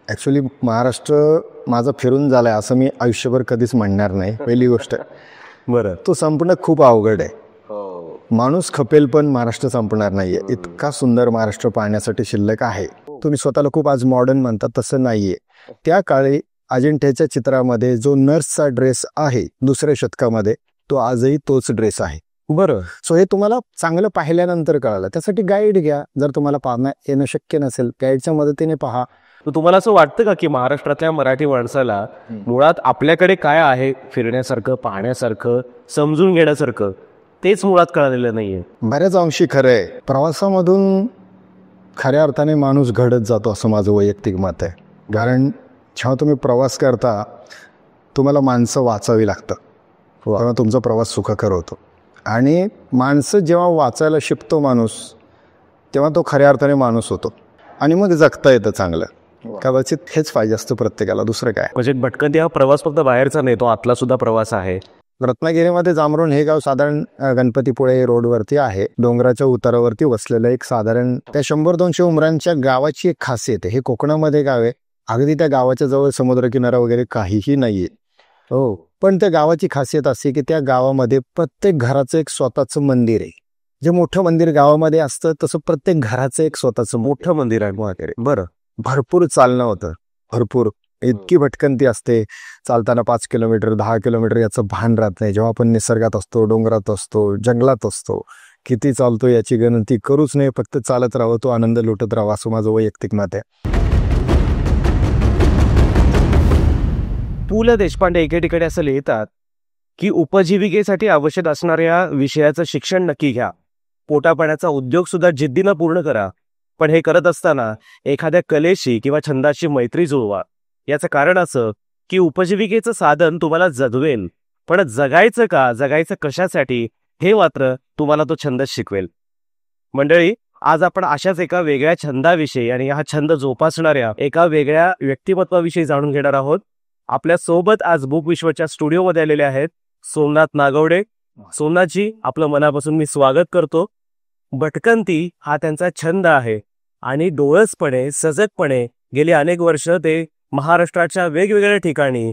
Actually Maharashtra माझा फिरून झाला आहे असं मी आयुष्यभर कधीच म्हणणार नाही. पहिली गोष्ट बरं. तो संपणं खूप अवघड आहे. माणूस खपेल पण महाराष्ट्र संपणार नाही आहे. इतका सुंदर महाराष्ट्र पाहण्यासाठी शिल्लक आहे. तुम्ही स्वतःला खूप आज मॉडर्न म्हणता, तसं नाही आहे. त्या काळी अजिंठ्याच्या चित्रामध्ये जो नर्सचा ड्रेस आहे 2ऱ्या शतकामध्ये, तो आजही तोच ड्रेस आहे. बरं. सो हे तुम्हाला चांगलं पाहिल्यानंतर कळालं. त्यासाठी गाईड घ्या. जर तुम्हाला पाहणं येणं शक्य नसेल, गाईडच्या मदतीने पहा. तर तुम्हाला असं वाटतं का की महाराष्ट्रातल्या मराठी माणसाला मुळात आपल्याकडे काय आहे फिरण्यासारखं, पाहण्यासारखं, समजून घेण्यासारखं, तेच मुळात कळलेलं नाहीये? बऱ्याच अंशी खरं आहे. प्रवासामधून खऱ्या अर्थाने माणूस घडत जातो असं माझं वैयक्तिक मत आहे. कारण जेव्हा तुम्ही प्रवास करता तुम्हाला माणसं वाचावी लागतं, तेव्हा तुमचा प्रवास सुखकर होतो. आणि माणसं जेव्हा वाचायला शिकतो माणूस, तेव्हा तो खऱ्या अर्थाने माणूस होतो आणि मग जगता येतं चांगलं. कदाचित हेच पाहिजे असतं प्रत्येकाला, दुसरं काय. म्हणजे भटकंती हा प्रवास फक्त बाहेरचा नाही, तो आतला सुद्धा प्रवास आहे. रत्नागिरीमध्ये जांभरुण हे गाव साधारण गणपतीपुळे रोडवरती आहे. डोंगराच्या उतारावरती वसलेलं एक साधारण त्या 100-200 उमरांच्या गावाची एक खासियत आहे. हे कोकणामध्ये गाव आहे. अगदी त्या गावाच्या जवळ समुद्रकिनारा वगैरे काहीही नाहीये. हो. पण त्या गावाची खासियत अशी की त्या गावामध्ये प्रत्येक घराचं एक स्वतःचं मंदिर आहे. जे मोठं मंदिर गावामध्ये असतं तसं प्रत्येक घराचं एक स्वतःचं मोठं मंदिर आहे वगैरे. बरं. भरपूर चालणं होतं, भरपूर. इतकी भटकंती असते. चालताना 5 किलोमीटर 10 किलोमीटर याचं भान राहत नाही. जेव्हा आपण निसर्गात असतो, डोंगरात असतो, जंगलात असतो, किती चालतो याची गणती करूच नाही. फक्त चालत राहावं, तो आनंद लुटत राहावा, असं माझं वैयक्तिक मत आहे. पु ल देशपांडे एके ठिकाणी असं लिहितात की उपजीविकेसाठी आवश्यक असणाऱ्या विषयाचं शिक्षण नक्की घ्या, पोटापाण्याचा उद्योग सुद्धा जिद्दीनं पूर्ण करा, पण हे करत असताना एखाद्या कलेशी किंवा छंदाशी मैत्री जुळवा. याचं कारण असं की उपजीविकेचं साधन तुम्हाला जगवेल, पण जगायचं का, जगायचं कशासाठी, हे मात्र तुम्हाला तो छंद शिकवेल. मंडळी, आज आपण अशाच एका वेगळ्या छंदाविषयी आणि हा छंद जोपासणाऱ्या एका वेगळ्या व्यक्तिमत्वाविषयी जाणून घेणार आहोत. आपल्या सोबत आज बुक विश्वच्या स्टुडिओमध्ये आलेले आहेत सोमनाथ नागवडे. सोमनाथजी, आपलं मनापासून मी स्वागत करतो. भटकंती हा त्यांचा छंद आहे आणि डोळसपणे, सजगपणे गेली अनेक वर्ष ते महाराष्ट्राच्या वेगवेगळ्या ठिकाणी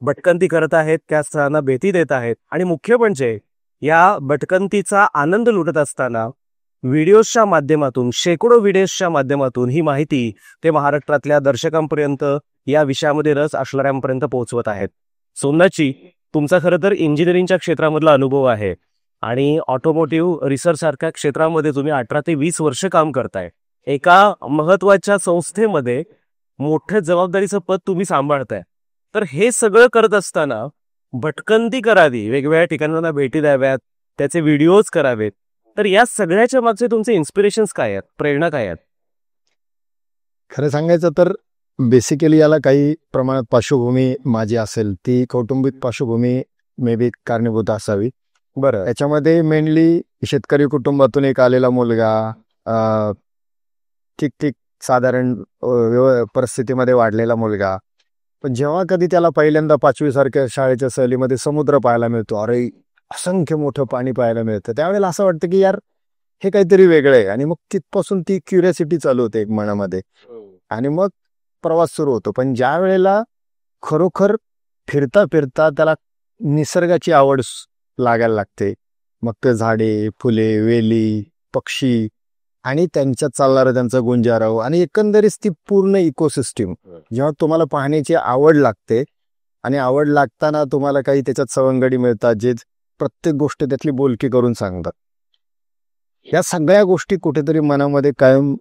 भटकंती करत आहेत, त्या स्थळांना भेटी देत आहेत. आणि मुख्य म्हणजे या भटकंतीचा आनंद लुटत असताना व्हिडिओजच्या माध्यमातून, शेकडो व्हिडिओजच्या माध्यमातून ही माहिती ते महाराष्ट्रातल्या दर्शकांपर्यंत, या विषयामध्ये रस असणाऱ्यांपर्यंत पोहोचवत आहेत. सोमनाथजी, तुमचा खरं तर इंजिनिअरिंगच्या क्षेत्रामधला अनुभव आहे आणि ऑटोमोटिव्ह रिसर्च सारख्या क्षेत्रामध्ये तुम्ही 18 ते 20 वर्ष काम करताय. एका महत्वाच्या संस्थेमध्ये मोठ्या जबाबदारीचं पद तुम्ही सांभाळताय. तर हे सगळं करत असताना भटकंती करावी, वेगवेगळ्या ठिकाणांना भेटी द्याव्यात, त्याचे व्हिडिओज करावेत, तर या सगळ्याच्या मागचे तुमचे इन्स्पिरेशन्स काय आहेत, प्रेरणा काय आहेत? खरं सांगायचं तर बेसिकली याला काही प्रमाणात पार्श्वभूमी माझी असेल, ती कौटुंबिक पार्श्वभूमी मे बी कारणीभूत असावी. बरं. याच्यामध्ये मेनली शेतकरी कुटुंबातून एक आलेला मुलगा, ठीक साधारण परिस्थितीमध्ये वाढलेला मुलगा, पण जेव्हा कधी त्याला पहिल्यांदा 5वी सारख्या शाळेच्या सहलीमध्ये समुद्र पाहायला मिळतो, अरे असंख्य मोठं पाणी पाहायला मिळतं, त्यावेळेला असं वाटतं की यार हे काहीतरी वेगळं आहे. आणि मग तिथपासून ती क्युरियोसिटी चालू होते एक मनामध्ये आणि मग प्रवास सुरू होतो. पण ज्या वेळेला खरोखर फिरता फिरता त्याला निसर्गाची आवड लागायला लागते, मग ते झाडे, फुले, वेली, पक्षी आणि त्यांच्यात चालणारं त्यांचं गुंजारव आणि एकंदरीत ती पूर्ण इकोसिस्टीम जेव्हा तुम्हाला पाहण्याची आवड लागते आणि आवड लागताना तुम्हाला काही त्याच्यात सवंगडी मिळतात, जे प्रत्येक गोष्ट त्यातली बोलकी करून सांगतात. या सगळ्या गोष्टी कुठेतरी मनामध्ये कायम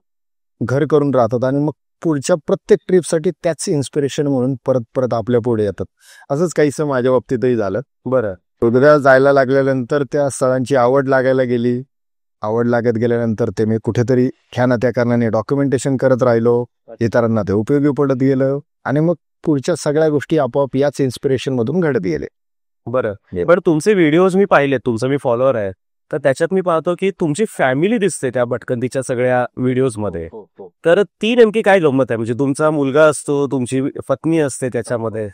घर करून राहतात आणि मग पुढच्या प्रत्येक ट्रिपसाठी त्याच इन्स्पिरेशन म्हणून परत परत आपल्या पुढे येतात. असंच काहीसं माझ्या बाबतीतही झालं. बरं. उद्या जायला लागल्यानंतर त्या स्थळांची आवड लागायला गेली. आवड लागत गेल्यानंतर ते मी कुठेतरी ह्या ना त्या कारणाने डॉक्युमेंटेशन करत राहिलो, इतरांना ते उपयोगी पडत गेलं आणि मग पुढच्या सगळ्या गोष्टी आपोआप याच इन्स्पिरेशन मधून घडत गेले. बरं. पण तुमचे व्हिडिओज मी पाहिले, तुमचा मी फॉलोअर आहे, तर त्याच्यात मी पाहतो की तुमची फॅमिली दिसते त्या भटकंतीच्या सगळ्या व्हिडिओज मध्ये. तर ती नेमकी काय गंमत आहे? म्हणजे तुमचा मुलगा असतो, तुमची पत्नी असते त्याच्यामध्ये.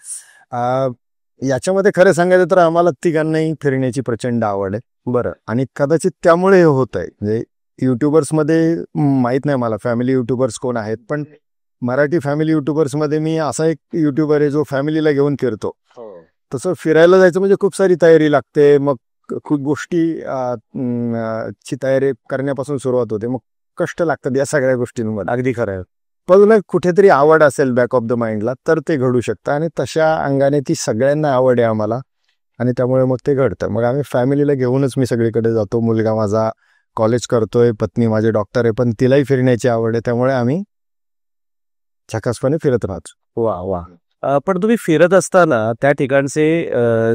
याच्यामध्ये खरं सांगायचं तर आम्हाला तिघांनाही फिरण्याची प्रचंड आवड आहे. बरं. आणि कदाचित त्यामुळे हे होत आहे. म्हणजे युट्यूबर्स मध्ये माहित नाही मला फॅमिली युट्यूबर्स कोण आहेत, पण मराठी फॅमिली युट्यूबर्समध्ये मी असा एक युट्यूबर आहे जो फॅमिलीला घेऊन फिरतो. तसं फिरायला जायचं म्हणजे खूप सारी तयारी लागते. मग खूप गोष्टी ची तयारी करण्यापासून सुरुवात होते. मग कष्ट लागतात या सगळ्या गोष्टींमध्ये. अगदी खरं आहे. पण कुठेतरी आवड असेल बॅक ऑफ द माइंडला तर ते घडू शकतं, आणि तशा अंगाने ती सगळ्यांना आवड आहे आम्हाला, आणि त्यामुळे मग ते घडतं. मग आम्ही फॅमिलीला घेऊनच मी सगळीकडे जातो. मुलगा माझा कॉलेज करतोय, पत्नी माझी डॉक्टर आहे, पण तिलाही फिरण्याची आवड आहे, त्यामुळे आम्ही झकासपणे फिरत राहतो. वा वा. पण तुम्ही फिरत असताना त्या ठिकाणचे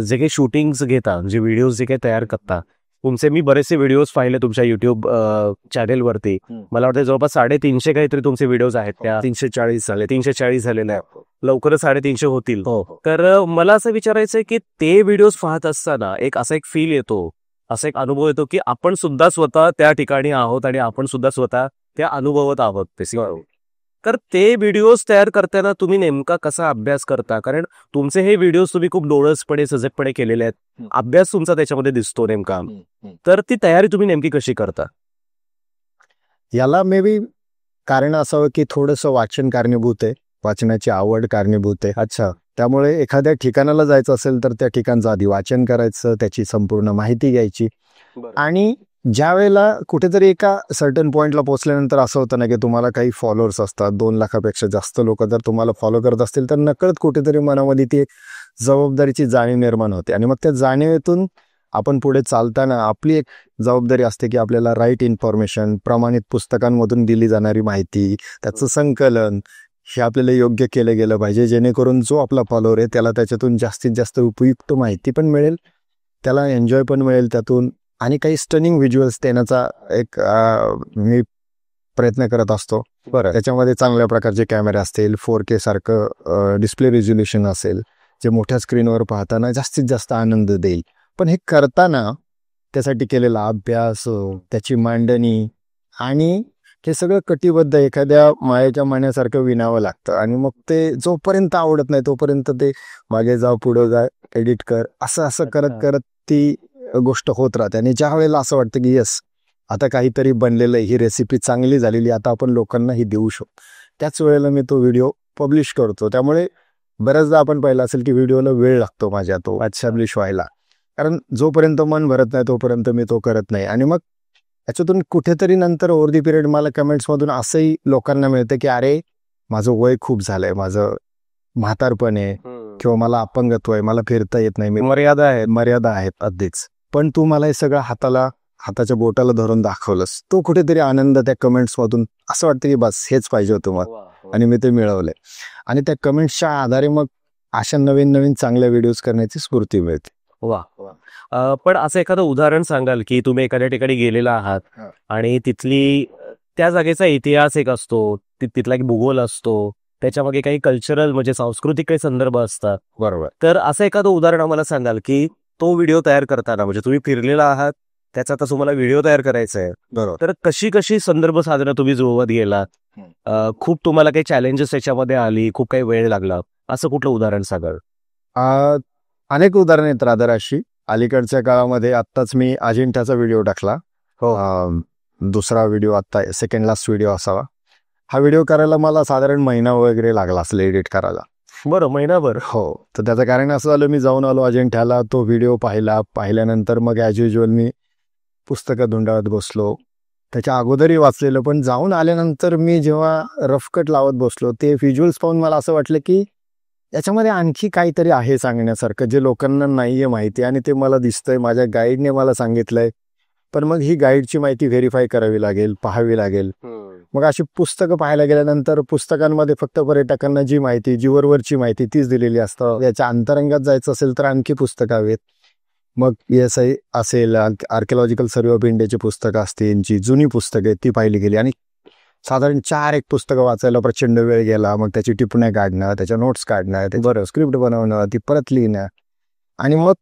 जे काही शूटिंग्स घेता, जे व्हिडिओज जे काही तयार करता, तुमचे मी बरेचसे व्हिडिओज पाहिले तुमच्या युट्यूब चॅनेलवरती. मला वाटतं जवळपास 350 काहीतरी तुमचे व्हिडिओज आहेत. त्या 340 झाले. 340 झालेले आहेत. लवकरच 350 होतील. तर मला असं विचारायचं आहे की ते व्हिडिओज पाहत असताना असा एक फील येतो, असा एक अनुभव येतो की आपण सुद्धा स्वतः त्या ठिकाणी आहोत आणि आपण सुद्धा स्वतः त्या अनुभवत आहोत बेसिकली. तर ते व्हिडिओज तयार करताना तुम्ही नेमका कसा अभ्यास करता? कारण तुमचे हे व्हिडिओज तुम्ही खूप डोळसपणे सजगपणे केलेले आहेत, अभ्यास तुमचा त्याच्यामध्ये दिसतो नेमका. तर ती तयारी तुम्ही नेमकी कशी करता? याला मे बी कारण असावं की थोडंसं वाचन कारणीभूत आहे, वाचनाची आवड कारणीभूत आहे. अच्छा. त्यामुळे एखाद्या ठिकाणाला जायचं असेल तर त्या ठिकाणचं आधी वाचन करायचं, त्याची संपूर्ण माहिती घ्यायची, आणि ज्या वेळेला कुठेतरी एका सर्टन पॉइंटला पोहोचल्यानंतर असं होतं ना की तुम्हाला काही फॉलोअर्स असतात, 2 लाखापेक्षा जास्त लोक जर तुम्हाला फॉलो करत असतील तर नकळत कुठेतरी मनामध्ये ती जबाबदारीची जाणीव निर्माण होते. आणि मग त्या जाणीवेतून आपण पुढे चालताना आपली एक जबाबदारी असते की आपल्याला राईट इन्फॉर्मेशन, प्रमाणित पुस्तकांमधून दिली जाणारी माहिती, त्याचं संकलन हे आपल्याला योग्य केलं गेलं पाहिजे, जेणेकरून जो आपला फॉलोअर आहे त्याला त्याच्यातून जास्तीत जास्त उपयुक्त माहिती पण मिळेल, त्याला एन्जॉय पण मिळेल त्यातून, आणि काही स्टनिंग व्हिज्युअल्स देण्याचा एक मी प्रयत्न करत असतो. बरं. त्याच्यामध्ये चांगल्या प्रकारचे कॅमेरे असतील, 4K सारखं डिस्प्ले रिझोल्युशन असेल, जे मोठ्या स्क्रीनवर पाहताना जास्तीत जास्त आनंद देईल. पण हे करताना त्यासाठी केलेला अभ्यास, त्याची मांडणी, आणि हे सगळं कटिबद्ध एखाद्या मायेच्या माण्यासारखं विणावं लागतं. आणि मग ते जोपर्यंत आवडत नाही तोपर्यंत ते मागे जा, पुढं जा, एडिट कर, असं करत करत ती गोष्ट होत राहते. आणि ज्या वेळेला असं वाटतं की यस, आता काहीतरी बनलेलं आहे, ही रेसिपी चांगली झालेली, आता आपण लोकांनाही देऊ शकतो, त्याच वेळेला मी तो व्हिडिओ पब्लिश करतो. त्यामुळे बऱ्याचदा आपण पाहिलं असेल की व्हिडिओला वेळ लागतो माझ्या तो पब्लिश व्हायला, कारण जोपर्यंत मन भरत नाही तोपर्यंत मी तो करत नाही. आणि मग याच्यातून कुठेतरी नंतर ओव्हर दी पिरियड मला कमेंट्समधून असंही लोकांना मिळतं की अरे, माझं वय खूप झालंय, माझं म्हातारपण आहे, किंवा मला अपंगत्व आहे, मला फिरता येत नाही, मर्यादा आहेत अगदीच, पण तू मला हे सगळं हाताच्या बोटाला धरून दाखवलंस. तो कुठेतरी आनंद त्या कमेंट्समधून असं वाटतं की बस हेच पाहिजे होतं मला, आणि मी ते मिळवलंय. आणि त्या कमेंट्सच्या आधारे मग अशा नवीन नवीन चांगल्या व्हिडिओज करण्याची स्फूर्ती मिळते. वा. पण असं एखादं उदाहरण सांगाल की तुम्ही एखाद्या ठिकाणी गेलेला आहात आणि तिथली त्या जागेचा इतिहास एक असतो, तिथला एक भूगोल असतो, त्याच्यामागे काही कल्चरल म्हणजे सांस्कृतिक काही संदर्भ असतात. बरोबर. तर असं एखादं उदाहरण आम्हाला सांगाल की तो व्हिडिओ तयार करताना, म्हणजे तुम्ही फिरलेला आहात, त्याचा आता तुम्हाला व्हिडिओ तयार करायचा आहे, बरोबर, तर कशी कशी संदर्भ साधनं तुम्ही जुळवत गेलात? खूप तुम्हाला काही चॅलेंजेस त्याच्यामध्ये आली, खूप काही वेळ लागला, असं कुठलं उदाहरण सांगाल? अनेक उदाहरण आहेत रादर. अशी अलीकडच्या काळामध्ये आत्ताच मी अजिंठ्याचा व्हिडिओ टाकला. दुसरा व्हिडिओ, आता सेकंड लास्ट व्हिडिओ असावा. हा व्हिडिओ करायला मला साधारण महिना वगैरे लागला असेल एडिट करायला. बरं, महिनाभर? हो. तर त्याचं कारण असं झालं, मी जाऊन आलो अजिंठ्याला, तो व्हिडिओ पाहिल्यानंतर मग ॲज युज्युअल मी पुस्तकं धुंडाळत बसलो. त्याच्या अगोदरही वाचलेलं, पण जाऊन आल्यानंतर मी जेव्हा रफकट लावत बसलो, ते व्हिज्युअल्स पाहून मला असं वाटलं की याच्यामध्ये आणखी काहीतरी आहे सांगण्यासारखं, जे लोकांना नाहीये माहिती, आणि ते मला दिसतंय, माझ्या गाईडने मला सांगितलंय. पण मग ही गाईडची माहिती व्हेरीफाय करावी लागेल, पाहावी लागेल. मग अशी पुस्तकं पाहायला गेल्यानंतर पुस्तकांमध्ये फक्त पर्यटकांना जी माहिती, जी वरवरची माहिती तीच दिलेली असतं. याच्या अंतरंगात जायचं असेल तर आणखी पुस्तकं हवेत. मग ESI असेल, आर्किओलॉजिकल सर्व्हे ऑफ इंडियाची पुस्तकं असतील, जी जुनी पुस्तकं आहेत ती पाहिली गेली, आणि साधारण 4-1 पुस्तकं वाचायला प्रचंड वेळ गेला. मग त्याची टिप्पण्या काढणं, त्याच्या नोट्स काढणं, त्याच्यावर स्क्रिप्ट बनवणं, ती परत लिहिणं, आणि मग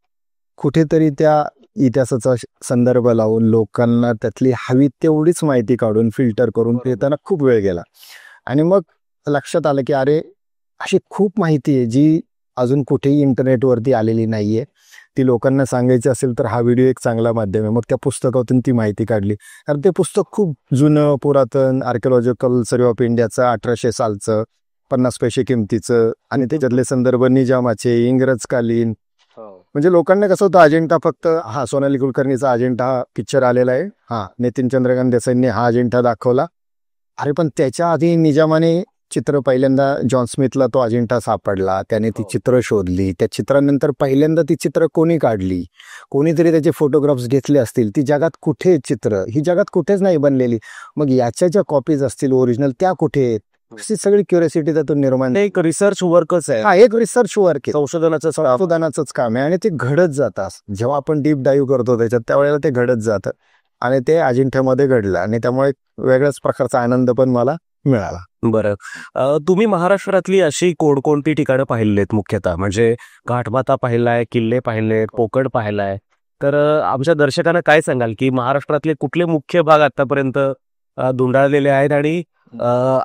कुठेतरी त्या इतिहासाचा संदर्भ लावून लोकांना त्यातली हवी तेवढीच माहिती काढून फिल्टर करून देताना खूप वेळ गेला. आणि मग लक्षात आलं की अरे, अशी खूप माहिती आहे जी अजून कुठेही इंटरनेटवरती आलेली नाहीये, ती लोकांना सांगायची असेल तर हा व्हिडिओ एक चांगला माध्यम आहे. मग त्या पुस्तकातून ती माहिती काढली. कारण ते पुस्तक खूप जुनं पुरातन आर्किओलॉजिकल सर्वे ऑफ इंडियाचं 1800 सालचं 50 पैसे किमतीचं आणि त्याच्यातले संदर्भ निजामाचे इंग्रजकालीन. म्हणजे लोकांना कसं होतं अजिंठा फक्त हा सोनाली कुलकर्णीचा अजिंठा हा पिक्चर आलेला आहे, हा नितीन चंद्रकांत देसाईंनी हा अजिंठा दाखवला. अरे पण त्याच्या आधी निजामाने चित्र पहिल्यांदा जॉन स्मिथला तो अजिंठा सापडला, त्याने ती चित्र शोधली. त्या चित्रानंतर पहिल्यांदा ती चित्र कोणी काढली, कोणीतरी त्याचे फोटोग्राफ्स घेतले असतील. ती जगात कुठे चित्र ही जगात कुठेच नाही बनलेली. मग याच्या ज्या कॉपीज असतील ओरिजिनल त्या कुठे आहेत, अशी सगळी क्युरियोसिटी त्यातून निर्माण. एक रिसर्च वर्कच आहे, हा एक रिसर्च वर्क आहे, संशोधनाचंच काम आहे. आणि ते घडत जातात जेव्हा आपण डीप डाईव्ह करतो त्याच्यात, त्यावेळेला ते घडत जातं. आणि ते अजिंठ्यामध्ये घडलं आणि त्यामुळे वेगळ्याच प्रकारचा आनंद पण मला मिळाला. बरं, तुम्ही महाराष्ट्रातली अशी कोणकोणती ठिकाणं पाहिलेत मुख्यतः? म्हणजे घाटमाता पाहिलाय, किल्ले पाहिलेत, पोकळ पाहिलाय, तर आमच्या दर्शकांना काय सांगाल की महाराष्ट्रातले कुठले मुख्य भाग आतापर्यंत धुंडाळलेले आहेत आणि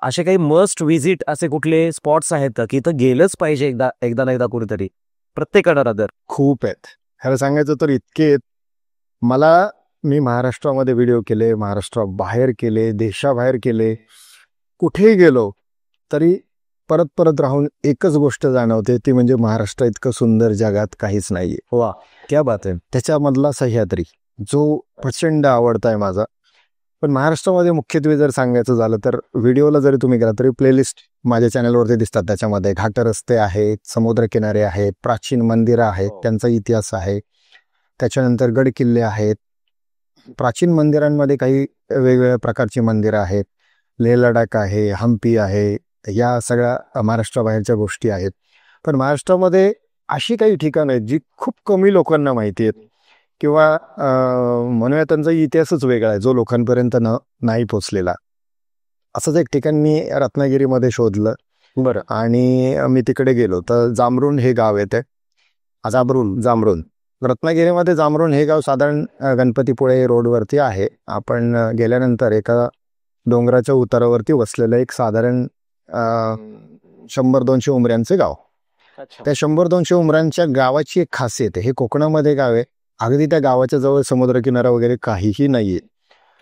असे काही मस्ट व्हिजिट असे कुठले स्पॉट्स आहेत की इथं गेलंच पाहिजे एकदा ना एकदा कुठेतरी प्रत्येकाला? रादर खूप आहेत. खरं सांगायचं तर इतके मी महाराष्ट्रामध्ये व्हिडिओ केले, महाराष्ट्राबाहेर केले, देशाबाहेर केले. कुठेही गेलो तरी परत परत राहून एकच गोष्ट जाणवते, ती म्हणजे महाराष्ट्र इतकं सुंदर जगात काहीच नाहीये. वा, क्या बात आहे. त्याच्यामधला सह्याद्री जो प्रचंड आवडताय माझा. पण महाराष्ट्रामध्ये मुख्यत्वे जर सांगायचं झालं तर व्हिडिओला जरी तुम्ही गेला तरी प्लेलिस्ट माझ्या चॅनलवरती दिसतात. त्याच्यामध्ये घाट रस्ते आहेत, समुद्रकिनारे आहेत, प्राचीन मंदिरं आहेत, त्यांचा इतिहास आहे. त्याच्यानंतर गड किल्ले आहेत. प्राचीन मंदिरांमध्ये काही वेगवेगळ्या प्रकारची मंदिरं आहेत. लेह लडाख आहे, हम्पी आहे, या सगळ्या महाराष्ट्राबाहेरच्या गोष्टी आहेत. पण महाराष्ट्रामध्ये अशी काही ठिकाणं आहेत जी खूप कमी लोकांना माहिती आहेत किंवा म्हणूया त्यांचा इतिहासच वेगळा आहे जो लोकांपर्यंत नाही पोचलेला. असंच एक ठिकाण मी रत्नागिरीमध्ये शोधलं. बरं, आणि मी तिकडे गेलो तर जांभरुण हे गाव येते. जांभरुण रत्नागिरीमध्ये जांभरुण हे गाव साधारण गणपतीपुळे रोडवरती आहे. आपण गेल्यानंतर एका डोंगराच्या उतारावरती वसलेलं एक साधारण 100-200 उमऱ्यांचे गाव. त्या 100-200 उमऱ्यांच्या गावाची एक खासियत आहे, हे कोकणामध्ये गाव आहे. अगदी त्या गावाच्या जवळ समुद्रकिनारा वगैरे काहीही नाहीये.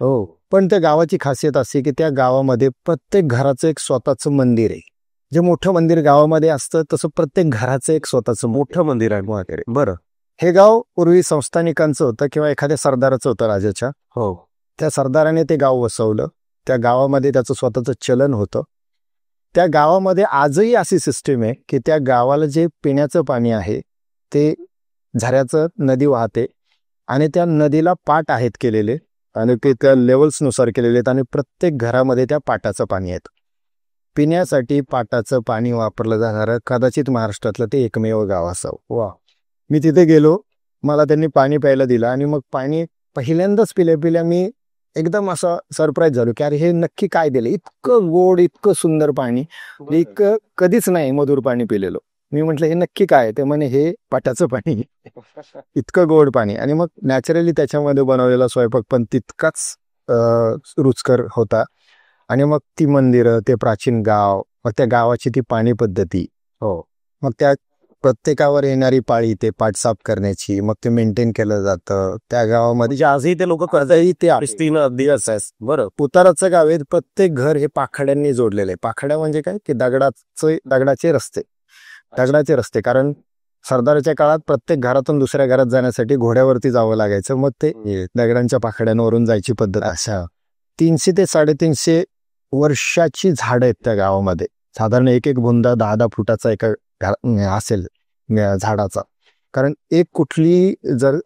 हो, पण त्या गावाची खासियत अशी की त्या गावामध्ये प्रत्येक घराचं एक स्वतःचं मंदिर आहे. जे मोठं मंदिर गावामध्ये असतं तसं प्रत्येक घराचं एक स्वतःचं मोठं मंदिर आहे वगैरे. बरं, हे गाव पूर्वी संस्थानिकांचं होतं किंवा एखाद्या सरदाराचं होतं राजाच्या. हो, त्या सरदाराने ते गाव वसवलं. त्या गावामध्ये त्याचं स्वतःचं चलन होतं. त्या गावामध्ये आजही अशी सिस्टीम आहे की त्या गावाला जे पिण्याचं पाणी आहे ते झऱ्याचं नदी वाहते आणि त्या नदीला पाट आहेत केलेले आणि ते त्या लेवल्सनुसार केलेले आहेत आणि प्रत्येक घरामध्ये त्या पाटाचं पाणी येतं. पिण्यासाठी पाटाचं पाणी वापरलं जाणारं कदाचित महाराष्ट्रातलं ते एकमेव गाव असावं. वा, मी तिथे गेलो, मला त्यांनी पाणी प्यायला दिलं आणि मग पाणी पहिल्यांदाच पिल्या मी एकदम असा सरप्राईज झालो की अरे हे नक्की काय दिलं, इतकं गोड इतकं सुंदर पाणी, इतकं कधीच नाही मधुर पाणी पिलेलो. मी म्हटलं हे नक्की काय, ते म्हणे हे पाटाचं पाणी, इतकं गोड पाणी. आणि मग नॅचरली त्याच्यामध्ये बनवलेला स्वयंपाक पण तितकाच रुचकर होता. आणि मग ती मंदिरं, ते प्राचीन गाव, मग त्या गावाची ती पाणी पद्धती, हो, मग त्या प्रत्येकावर येणारी पाळी ते पाट साफ करण्याची, मग ते मेंटेन केलं जातं त्या गावामध्ये. आजही ते लोक दिवस आहेत. बरं, उताराचं गाव आहे. प्रत्येक घर हे पाखाड्यांनी जोडलेलं आहे. पाखाड्या म्हणजे काय की दगडाचे रस्ते. कारण सरदाराच्या काळात प्रत्येक घरातून दुसऱ्या घरात जाण्यासाठी घोड्यावरती जावं लागायचं. मग ते दगडांच्या पाखाड्यांवरून जायची पद्धत. अशा 300 ते 350 वर्षाची झाडं आहेत त्या गावामध्ये. साधारण एक बुंदा 10-10 फुटाचा एका असेल झाडाचा. कारण एक कुठली जर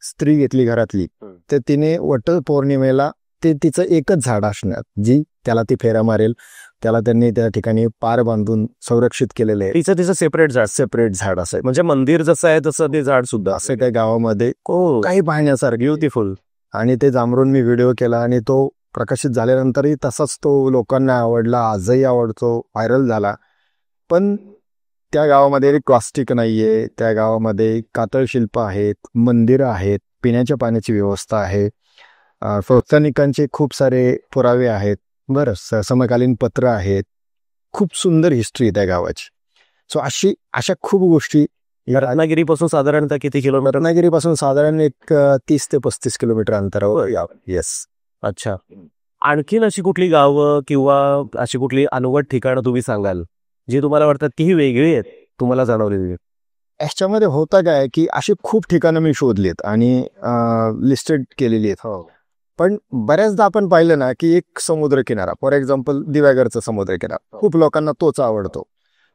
स्त्री घेतली घरातली तर तिने वट पौर्णिमेला ते तिचं एकच झाड असणार जी त्याला ती फेरा मारेल. त्याला त्यांनी त्या ठिकाणी पार बांधून संरक्षित केलेलं आहे. तिचं सेपरेट झाड असेल. म्हणजे मंदिर जसं आहे तसं ते झाड सुद्धा असं त्या गावामध्ये काही पाहण्यासारखं ब्युटिफुल. आणि ते जांभरून मी व्हिडिओ केला आणि तो प्रकाशित झाल्यानंतरही तसाच तो लोकांना आवडला, आजही आवडतो, व्हायरल झाला. पण त्या गावामध्ये प्लास्टिक नाहीये, त्या गावामध्ये कातळ शिल्प आहेत, मंदिरं आहेत, पिण्याच्या पाण्याची व्यवस्था आहे, संस्थानिकांचे खूप सारे पुरावे आहेत. बरं, समकालीन पत्र आहेत. खूप सुंदर हिस्ट्री त्या गावाची. सो अशा खूप गोष्टी रत्नागिरीपासून साधारणतः किती किलोमीटर? रत्नागिरीपासून साधारण एक 30 ते 35 किलोमीटर अंतरावर. येस. अच्छा. आणखीन अशी कुठली गावं किंवा अशी कुठली अनवट ठिकाणं तुम्ही सांगाल जी तुम्हाला वाटतात की ही वेगळी आहेत, तुम्हाला जाणवलेली? याच्यामध्ये होतं काय की अशी खूप ठिकाणं मी शोधलीत आणि लिस्टेड केलेली आहेत. पण बऱ्याचदा आपण पाहिलं ना की एक समुद्रकिनारा, फॉर एक्झाम्पल दिव्यागरचा समुद्रकिनारा, खूप लोकांना तोच आवडतो.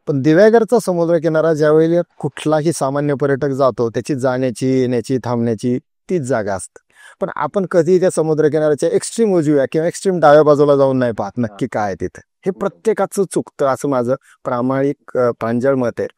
पण दिव्यागरचा समुद्रकिनारा ज्यावेळी कुठलाही सामान्य पर्यटक जातो त्याची जाण्याची, येण्याची, थांबण्याची तीच जागा असते. पण आपण कधी त्या समुद्रकिनाऱ्याच्या एक्स्ट्रीम उजव्या किंवा एक्स्ट्रीम डाव्या बाजूला जाऊन नाही पाहत नक्की काय तिथे. हे प्रत्येकाचं चुकतं असं माझं प्रामाणिक प्रांजळ मत आहे.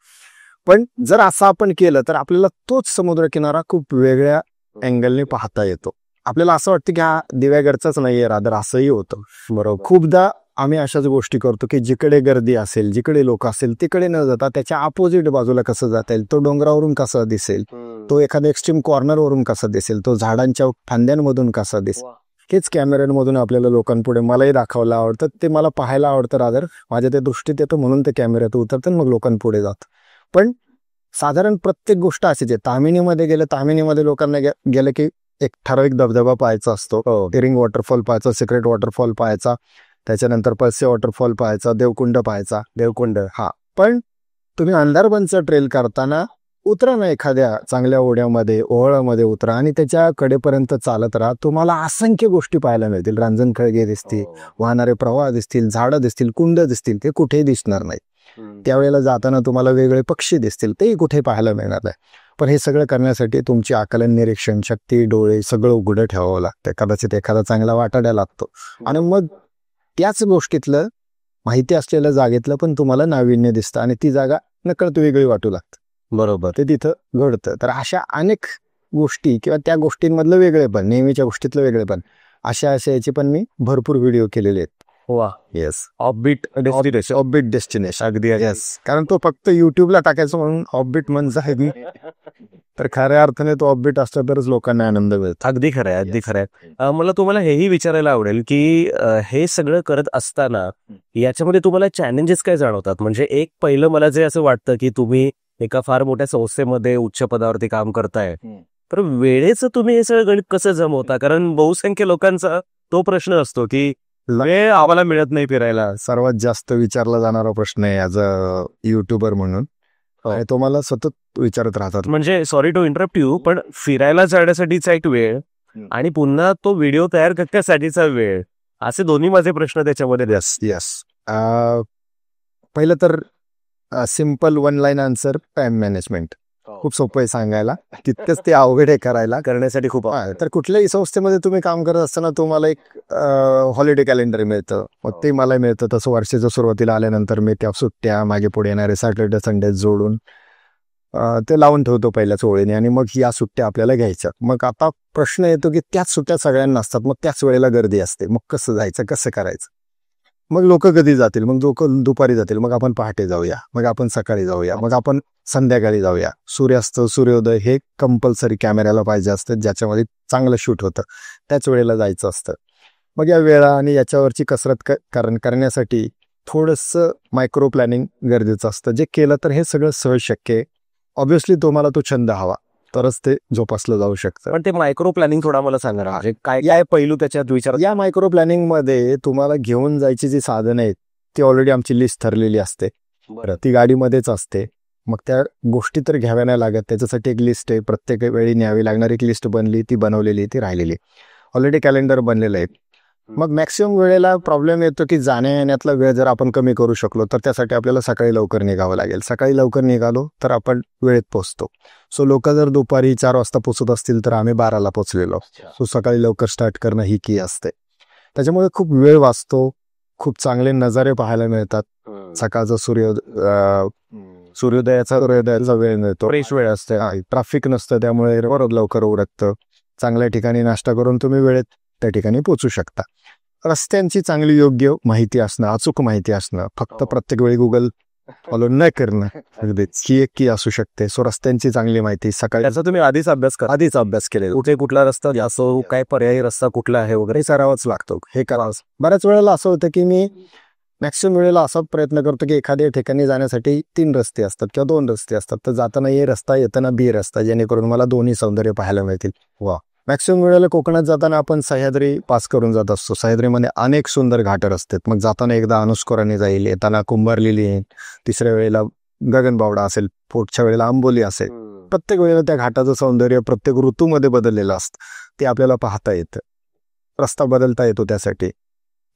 पण जर असं आपण केलं तर आपल्याला तोच समुद्रकिनारा खूप वेगळ्या अँगलने पाहता येतो. आपल्याला असं वाटतं की हा दिव्यागरचाच नाहीये, रादर असंही होतं. बरोबर. खूपदा आम्ही अशाच गोष्टी करतो की जिकडे गर्दी असेल, जिकडे लोक असेल तिकडे न जाता त्याच्या अपोजिट बाजूला कसं जाता येईल, तो डोंगरावरून कसा दिसेल, तो एखाद्या एक्स्ट्रीम कॉर्नरवरून कसा दिसेल, तो झाडांच्या फांद्यांमधून कसा दिसेल, हेच कॅमेऱ्यांमधून आपल्याला लोकांपुढे मलाही दाखवायला आवडतं. ते मला पाहायला आवडतं, रादर माझ्या त्या दृष्टीत येतं म्हणून ते कॅमेऱ्यात उतरतं मग लोकांपुढे जातं. पण साधारण प्रत्येक गोष्ट अशीच आहे. तामिनीमध्ये गेलं, तामिनीमध्ये लोकांना गेलं की एक ठराविक धबधबा पाहायचा असतो, टिरिंग वॉटरफॉल पाहायचा, सिक्रेट वॉटरफॉल पाहायचा, त्याच्यानंतर पल्से वॉटरफॉल पाहायचा, देवकुंड पाहायचा. देवकुंड पण तुम्ही अंधारबनचा ट्रेल करताना उतरा ना एखाद्या चांगल्या ओढ्यामध्ये, ओहळामध्ये उतरा आणि त्याच्या कडेपर्यंत चालत राहा. तुम्हाला असंख्य गोष्टी पाहायला मिळतील. रांजण खळगे दिसतील, वाहणारे प्रवाह दिसतील, झाडं दिसतील, कुंड दिसतील, ते कुठेही दिसणार नाही. त्यावेळेला जाताना तुम्हाला वेगळे पक्षी दिसतील, तेही कुठे पाहायला मिळणार नाही. पण हे सगळं करण्यासाठी तुमची आकलन, निरीक्षण शक्ती, डोळे सगळं उघडं ठेवावं लागतं. कदाचित एखादा चांगला वाटाड्या लागतो आणि मग त्याच गोष्टीतलं माहिती असलेल्या जागेतलं पण तुम्हाला नाविन्य दिसतं आणि ती जागा नकळत वेगळी वाटू लागतं. बरोबर. ते तिथं घडतं. तर अशा अनेक गोष्टी किंवा त्या गोष्टींमधलं वेगळेपण, नेहमीच्या गोष्टीतलं वेगळेपण, अशा याची पण मी भरपूर व्हिडिओ केलेले आहेत. वा. Yes. Offbeat destination. Offbeat destination. अगदी. येस. कारण तो फक्त युट्यूबला टाकायचं म्हणून ऑफबीट म्हणजे आहे मी, तर खऱ्या अर्थाने तो ऑफबीट असला तरच लोकांना आनंद मिळतो. अगदी खरं आहे, अगदी खरं आहे. मला तुम्हाला हेही विचारायला आवडेल की हे सगळं करत असताना याच्यामध्ये तुम्हाला चॅलेंजेस काय जाणवतात? म्हणजे एक पहिलं मला जे असं वाटतं की तुम्ही एका फार मोठ्या संस्थेमध्ये उच्च पदावरती काम करताय, तर वेळेचं तुम्ही हे सगळं गणित कसं जमवता? कारण बहुसंख्य लोकांचा तो प्रश्न असतो की वेळ आम्हाला मिळत नाही फिरायला. सर्वात जास्त विचारला जाणारा प्रश्न आहे ॲज अ युट्यूबर म्हणून, आणि तो मला सतत विचारत राहतात. म्हणजे सॉरी टू इंटरप्ट यू, पण फिरायला जाण्यासाठीचा एक वेळ आणि पुन्हा तो व्हिडिओ तयार करण्यासाठीचा वेळ, असे दोन्ही माझे प्रश्न त्याच्यामध्ये. येस. पहिलं तर simple one line answer, time management. खूप सोपं आहे सांगायला, तितकंच ते अवघड आहे करायला, करण्यासाठी खूप. तर कुठल्याही संस्थेमध्ये तुम्ही काम करत असताना तुम्हाला एक हॉलिडे कॅलेंडर मिळतं, मग ते मला मिळतं. तसं वर्षाच्या सुरुवातीला आल्यानंतर मी त्या सुट्ट्या मागे पुढे येणारे सॅटर्डे संडे जोडून ते लावून ठेवतो पहिल्याच ओळीने, आणि मग या सुट्ट्या आपल्याला घ्यायच्या. मग आता प्रश्न येतो की त्याच सुट्ट्या सगळ्यांना असतात, मग त्याच वेळेला गर्दी असते, मग कसं जायचं, कसं करायचं? मग लोक कधी जातील? मग लोक दुपारी जातील, मग आपण पहाटे जाऊया, मग आपण सकाळी जाऊया, मग आपण संध्याकाळी जाऊया. सूर्यास्त, सूर्योदय हे कंपल्सरी कॅमेऱ्याला पाहिजे असतं, ज्याच्यामध्ये चांगलं शूट होतं, त्याच वेळेला जायचं असतं. मग या वेळा आणि याच्यावरची कसरत करण्यासाठी थोडंसं मायक्रो प्लॅनिंग गरजेचं असतं, जे केलं तर हे सगळं सहज शक्य आहे. ऑब्व्हियसली तुम्हाला तो छंद हवा, तरच ते जोपासलं जाऊ शकतं. पण ते मायक्रो प्लॅनिंग थोडा मला सांगा ना, काय काय पैलू त्याच्यात विचार? या मायक्रो प्लॅनिंग मध्ये तुम्हाला घेऊन जायची जी साधनं आहेत ती ऑलरेडी आमची लिस्ट ठरलेली असते. ती गाडीमध्येच असते. मग त्या गोष्टी तर घ्याव्या नाही लागत, त्याच्यासाठी एक लिस्ट आहे, प्रत्येक वेळी न्यावी लागणारी एक लिस्ट बनली, ती बनवलेली, ती राहिलेली, ऑलरेडी कॅलेंडर बनलेलं आहे. मग मॅक्सिमम वेळेला प्रॉब्लेम येतो की जाण्या येण्यातला वेळ जर आपण कमी करू शकलो तर त्यासाठी आपल्याला सकाळी लवकर निघावं लागेल. सकाळी लवकर निघालो तर आपण वेळेत पोहोचतो. सो लोक जर दुपारी 4 वाजता पोचत असतील तर आम्ही 12ला पोचलेलो. सो सकाळी लवकर स्टार्ट करणं ही की असते. त्याच्यामुळे खूप वेळ वाचतो, खूप चांगले नजारे पाहायला मिळतात. सकाळचा सूर्योदयाचा वेळ मिळतो, फ्रेश वेळ असते, ट्रॅफिक नसतं, त्यामुळे लवकर उरकतं. चांगल्या ठिकाणी नाश्ता करून तुम्ही वेळेत त्या ठिकाणी पोहोचू शकता. रस्त्यांची चांगली योग्य माहिती असणं, अचूक माहिती असणं, फक्त प्रत्येक वेळी गुगल फॉलो न करणं, अगदीच ही एक की असू शकते. सो रस्त्यांची चांगली माहिती सकाळी, त्याचा तुम्ही आधीच अभ्यास केलेला, कुठे कुठला रस्ता असो, काय पर्यायी रस्ता कुठला आहे वगैरे सरावच लागतो, हे करावंच. बऱ्याच वेळेला असं होतं की मी मॅक्सिमम वेळेला असा प्रयत्न करतो की एखाद्या ठिकाणी जाण्यासाठी 3 रस्ते असतात किंवा 2 रस्ते असतात, तर जाताना ए रस्ता, येताना बी रस्ता, जेणेकरून मला दोन्ही सौंदर्य पाहायला मिळतील. वा. मॅक्सिमम वेळेला कोकणात जाताना आपण सह्याद्री पास करून जात असतो. सह्याद्रीमध्ये अनेक सुंदर घाट असतात. मग जाताना एकदा अनुस्कोराने जाईल, येताना कुंभारलेली येईल, तिसऱ्या वेळेला गगनबावडा असेल, पुढच्या वेळेला आंबोली असेल. प्रत्येक वेळेला त्या घाटाचं सौंदर्य प्रत्येक ऋतूमध्ये बदललेलं असतं, ते आपल्याला पाहता येतं. रस्ता बदलता येतो त्यासाठी.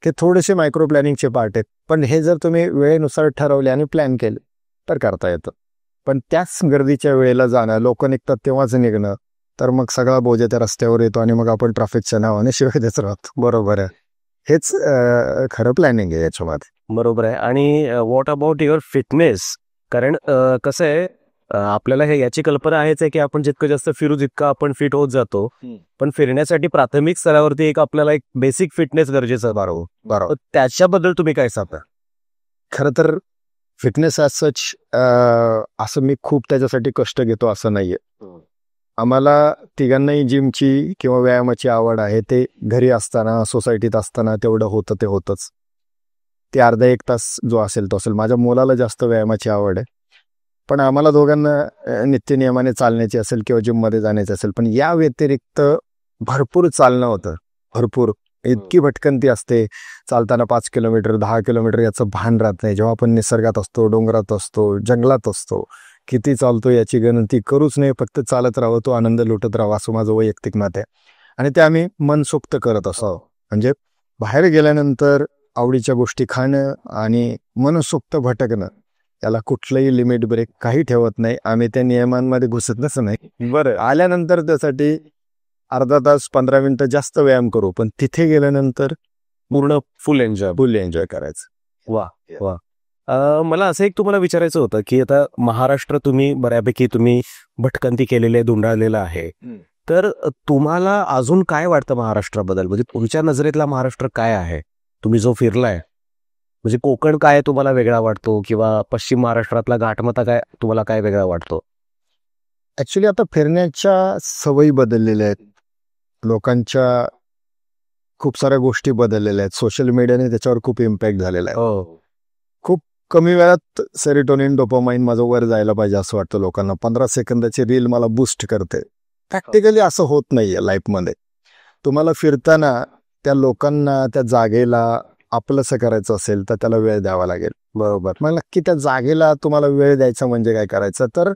ते थोडेसे मायक्रो प्लॅनिंगचे पार्ट आहेत, पण हे जर तुम्ही वेळेनुसार ठरवले आणि प्लॅन केले तर करता येतं. पण त्याच गर्दीच्या वेळेला जाणं, लोक निघतात तेव्हाच निघणं, तर मग सगळा बोजा त्या रस्त्यावर येतो आणि मग आपण ट्रॅफिकच्या नावाने शिवाय देत राहतो. बरोबर आहे. हेच खरं प्लॅनिंग आहे याच्यामध्ये. बरोबर आहे. आणि व्हॉट अबाउट युअर फिटनेस? कारण कसं आहे, आपल्याला याची कल्पना आहेच आहे की आपण जितकं जास्त फिरू तितकं आपण फिट होत जातो. पण फिरण्यासाठी प्राथमिक स्तरावरती आपल्याला एक बेसिक फिटनेस गरजेचं आहे. बरोबर. त्याच्याबद्दल तुम्ही काय सांगता? खरं तर फिटनेस ॲज सच असं मी खूप त्याच्यासाठी कष्ट घेतो असं नाहीये. आम्हाला तिघांनाही जिमची किंवा व्यायामाची आवड आहे. ते घरी असताना, सोसायटीत असताना तेवढं होतं ते होतंच. ते अर्धा 1 तास जो असेल तो असेल. माझ्या मुलाला जास्त व्यायामाची आवड आहे, पण आम्हाला दोघांना नित्यनियमाने चालण्याची असेल किंवा जिममध्ये जाण्याची असेल. पण या व्यतिरिक्त भरपूर चालणं होतं. भरपूर इतकी भटकंती असते. चालताना 5 किलोमीटर 10 किलोमीटर याचं भान राहत नाही. जेव्हा आपण निसर्गात असतो, डोंगरात असतो, जंगलात असतो, किती चालतो याची गणती करूच नाही. फक्त चालत राहावं, तो आनंद लुटत राहावा, असं माझं वैयक्तिक मत आहे. आणि ते आम्ही मनसोक्त करत असावं. म्हणजे बाहेर गेल्यानंतर आवडीच्या गोष्टी खाणं आणि मनसोक्त भटकणं, याला कुठलंही लिमिट ब्रेक काही ठेवत नाही. आम्ही त्या नियमांमध्ये घुसतच नाही. बरं, आल्यानंतर त्यासाठी अर्धा तास 15 मिनिटं जास्त व्यायाम करू, पण तिथे गेल्यानंतर पूर्ण फुल एन्जॉय करायचं. वा वा. मला असं एक तुम्हाला विचारायचं होतं की आता महाराष्ट्र तुम्ही बऱ्यापैकी भटकंती केलेली आहे, धुंडाळलेलं आहे. तर तुम्हाला अजून काय वाटतं महाराष्ट्राबद्दल? म्हणजे तुमच्या नजरेतला महाराष्ट्र काय आहे? तुम्ही जो फिरलाय, म्हणजे कोकण काय तुम्हाला वेगळा वाटतो, किंवा पश्चिम महाराष्ट्रातला घाटमाथा काय तुम्हाला काय वेगळा वाटतो? ऍक्च्युली आता फिरण्याच्या सवयी बदललेल्या आहेत. लोकांच्या खूप साऱ्या गोष्टी बदललेल्या आहेत. सोशल मीडियाने त्याच्यावर खूप इम्पॅक्ट झालेला आहे. खूप कमी वेळात सेरोटोनिन, डोपामाइन माझं वर जायला पाहिजे असं वाटतं लोकांना. 15 सेकंदाची रील मला बूस्ट करते. प्रॅक्टिकली असं होत नाहीये लाईफमध्ये. तुम्हाला फिरताना त्या लोकांना, त्या जागेला आपलंसं करायचं असेल तर त्याला वेळ द्यावा लागेल. बरोबर. मग नक्की त्या जागेला तुम्हाला वेळ द्यायचा म्हणजे काय करायचं? तर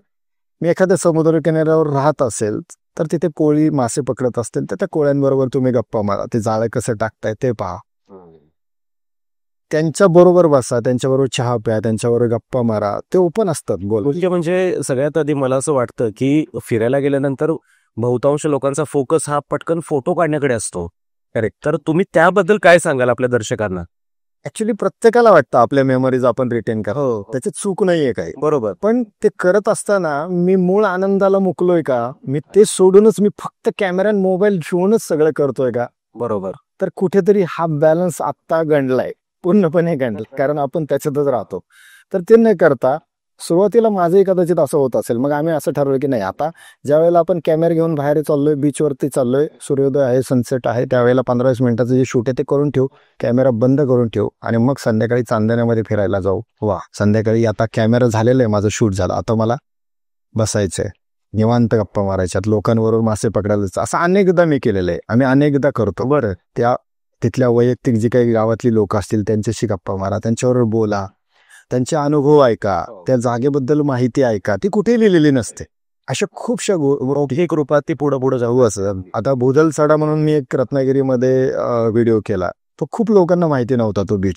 मी एखाद्या समुद्र किनाऱ्यावर राहत असेल तर तिथे कोळी मासे पकडत असतील तर त्या कोळ्यांबरोबर तुम्ही गप्पा मारा. ते जाळं कसं टाकताय ते पहा. त्यांच्या बरोबर बसा, त्यांच्याबरोबर चहा प्या, त्यांच्याबरोबर गप्पा मारा. ते ओपन असतात. बोल. म्हणजे सगळ्यात आधी मला असं वाटतं की फिरायला गेल्यानंतर बहुतांश लोकांचा फोकस हा पटकन फोटो काढण्याकडे असतो. करेक्ट. तर तुम्ही त्याबद्दल काय सांगाल आपल्या दर्शकांना? ऍक्च्युली प्रत्येकाला वाटतं आपल्या मेमरीज आपण रिटेन करा. त्याच्यात चूक नाहीये काही. बरोबर. पण ते करत असताना मी मूळ आनंदाला मुकलोय का? मी ते सोडूनच मी फक्त कॅमेरा आणि मोबाईल घेऊनच सगळं करतोय का? बरोबर. तर कुठेतरी हा बॅलन्स आत्ता गणलाय, पूर्णपणे गणलाय, कारण आपण त्याच्यातच राहतो. तर ते न करता सुरुवातीला माझंही कदाचित असं होत असेल. मग आम्ही असं ठरवलं की नाही, आता ज्या वेळेला आपण कॅमेरा घेऊन बाहेर चाललोय, बीचवरती चाललोय, सूर्योदय आहे, सनसेट आहे, त्यावेळेला 15-20 मिनिटाचं जे शूट आहे ते करून ठेवू, कॅमेरा बंद करून ठेवू आणि मग संध्याकाळी चांदण्यामध्ये फिरायला जाऊ. वा. संध्याकाळी आता कॅमेरा झालेला आहे, माझं शूट झालं, आता मला बसायचंय, निवांत गप्पा मारायच्यात, लोकांबरोबर मासे पकडायला. असं अनेकदा मी केलेलं आहे, आम्ही अनेकदा करतो. बरं, तिथल्या वैयक्तिक जी काही गावातली लोक असतील त्यांच्याशी गप्पा मारा, त्यांच्याबरोबर बोला, त्यांचे अनुभव ऐका, त्या जागेबद्दल माहिती ऐका. ती कुठे लिहिलेली नसते. अशा खूपशा एक रूपात ती पुढं जाऊ. असं आता भुजलसाडा म्हणून मी एक रत्नागिरीमध्ये व्हिडिओ केला. तो खूप लोकांना माहिती नव्हता. तो बीच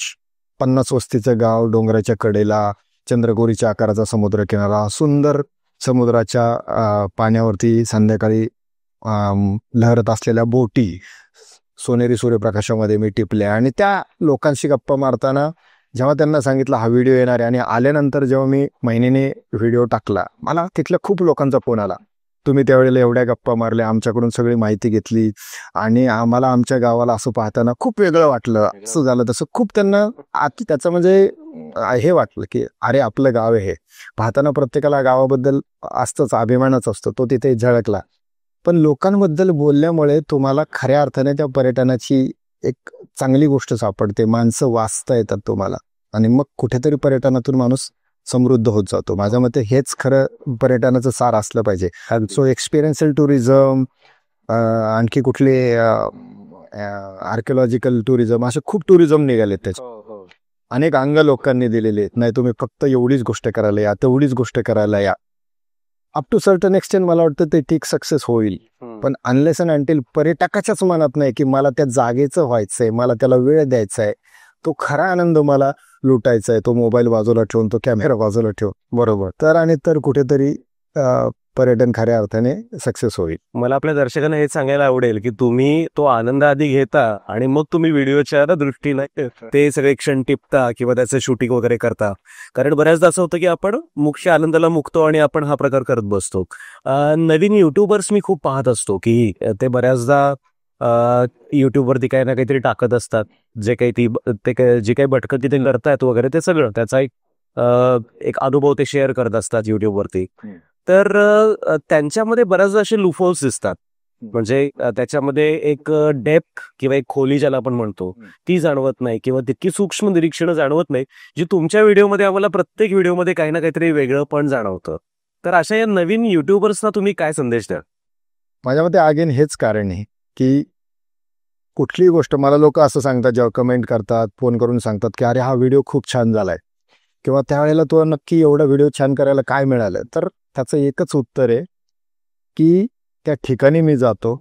50 वस्तीचं गाव, डोंगराच्या कडेला, चंद्रकोरीच्या आकाराचा समुद्र किनारा, सुंदर समुद्राच्या पाण्यावरती संध्याकाळी लहरत असलेल्या बोटी, सोनेरी सूर्यप्रकाशामध्ये मी टिपल्या. आणि त्या लोकांशी गप्पा मारताना जेव्हा त्यांना सांगितलं हा व्हिडिओ येणार आहे, आणि आल्यानंतर जेव्हा मी महिन्याने व्हिडिओ टाकला, मला तिथल्या खूप लोकांचा फोन आला. तुम्ही त्यावेळेला एवढ्या गप्पा मारल्या, आमच्याकडून सगळी माहिती घेतली आणि आम्हाला आमच्या गावाला असं पाहताना खूप वेगळं वाटलं, असं झालं तसं. खूप त्यांना त्याचं म्हणजे हे वाटलं की अरे आपलं गाव आहे हे. पाहताना प्रत्येकाला गावाबद्दल असतंच, अभिमानच असतो, तो तिथे झळकला. पण लोकांबद्दल बोलल्यामुळे तुम्हाला खऱ्या अर्थाने त्या पर्यटनाची एक चांगली गोष्ट सापडते. माणसं वाचता येतात तुम्हाला. आणि मग कुठेतरी पर्यटनातून माणूस समृद्ध होत जातो. माझ्या मते हेच खरं पर्यटनाचं सार असलं पाहिजे. सो एक्सपिरियन्शियल टुरिझम, आणखी कुठले आर्किओलॉजिकल टुरिझम, असे खूप टुरिझम निघालेत त्याचे. अनेक अंग लोकांनी दिलेले आहेत. नाही तुम्ही फक्त एवढीच गोष्ट करायला या, तेवढीच गोष्ट करायला या. अप टू सर्टन एक्सटेंट मला वाटतं ते ठीक सक्सेस होईल. पण अनलेस अँड अंटिल पर्यटकाच्याच मनात नाही की मला त्या जागेचं व्हायचंय, मला त्याला वेळ द्यायचा आहे, तो खरा आनंद मला लुटायचा आहे, तो मोबाईल बाजूला ठेवून, तो कॅमेरा बाजूला ठेवून, बरोबर, तर कुठेतरी पर्यटन खऱ्या अर्थाने सक्सेस होईल. मला आपल्या दर्शकांना हे सांगायला आवडेल की तुम्ही तो आनंद आधी घेता आणि मग तुम्ही व्हिडिओच्या दृष्टीने ते सगळे क्षण टिपता किंवा त्याचं शूटिंग वगैरे करता. कारण बऱ्याचदा असं होतं की आपण मुख्य आनंदाला मुकतो आणि आपण हा प्रकार करत बसतो. नवीन युट्यूबर्स मी खूप पाहत असतो की ते बऱ्याचदा युट्यूबवरती काही ना काहीतरी टाकत असतात, जे काही जी काही भटकंती ते करतायत वगैरे ते सगळं त्याचा एक अनुभव ते शेअर करत असतात युट्यूबवरती. तर त्यांच्यामध्ये बऱ्याचदा असे लूफहोल्स दिसतात. म्हणजे त्याच्यामध्ये एक डेप्थ किंवा एक खोली ज्याला आपण म्हणतो ती जाणवत नाही किंवा तितकी सूक्ष्म निरीक्षणं जाणवत नाही, जी तुमच्या व्हिडिओमध्ये आम्हाला प्रत्येक व्हिडिओमध्ये काही ना काहीतरी वेगळं पण जाणवतं. तर अशा या नवीन युट्यूबर्सना तुम्ही काय संदेश द्याल? माझ्या मते अगेन हेच कारण आहे की कुठलीही गोष्ट मला लोक असं सांगतात, जेव्हा कमेंट करतात, फोन करून सांगतात की अरे हा व्हिडिओ खूप छान झालाय, किंवा त्यावेळेला तो नक्की एवढा व्हिडिओ छान करायला काय मिळालं. तर त्याचं एकच उत्तर आहे की त्या ठिकाणी मी जातो,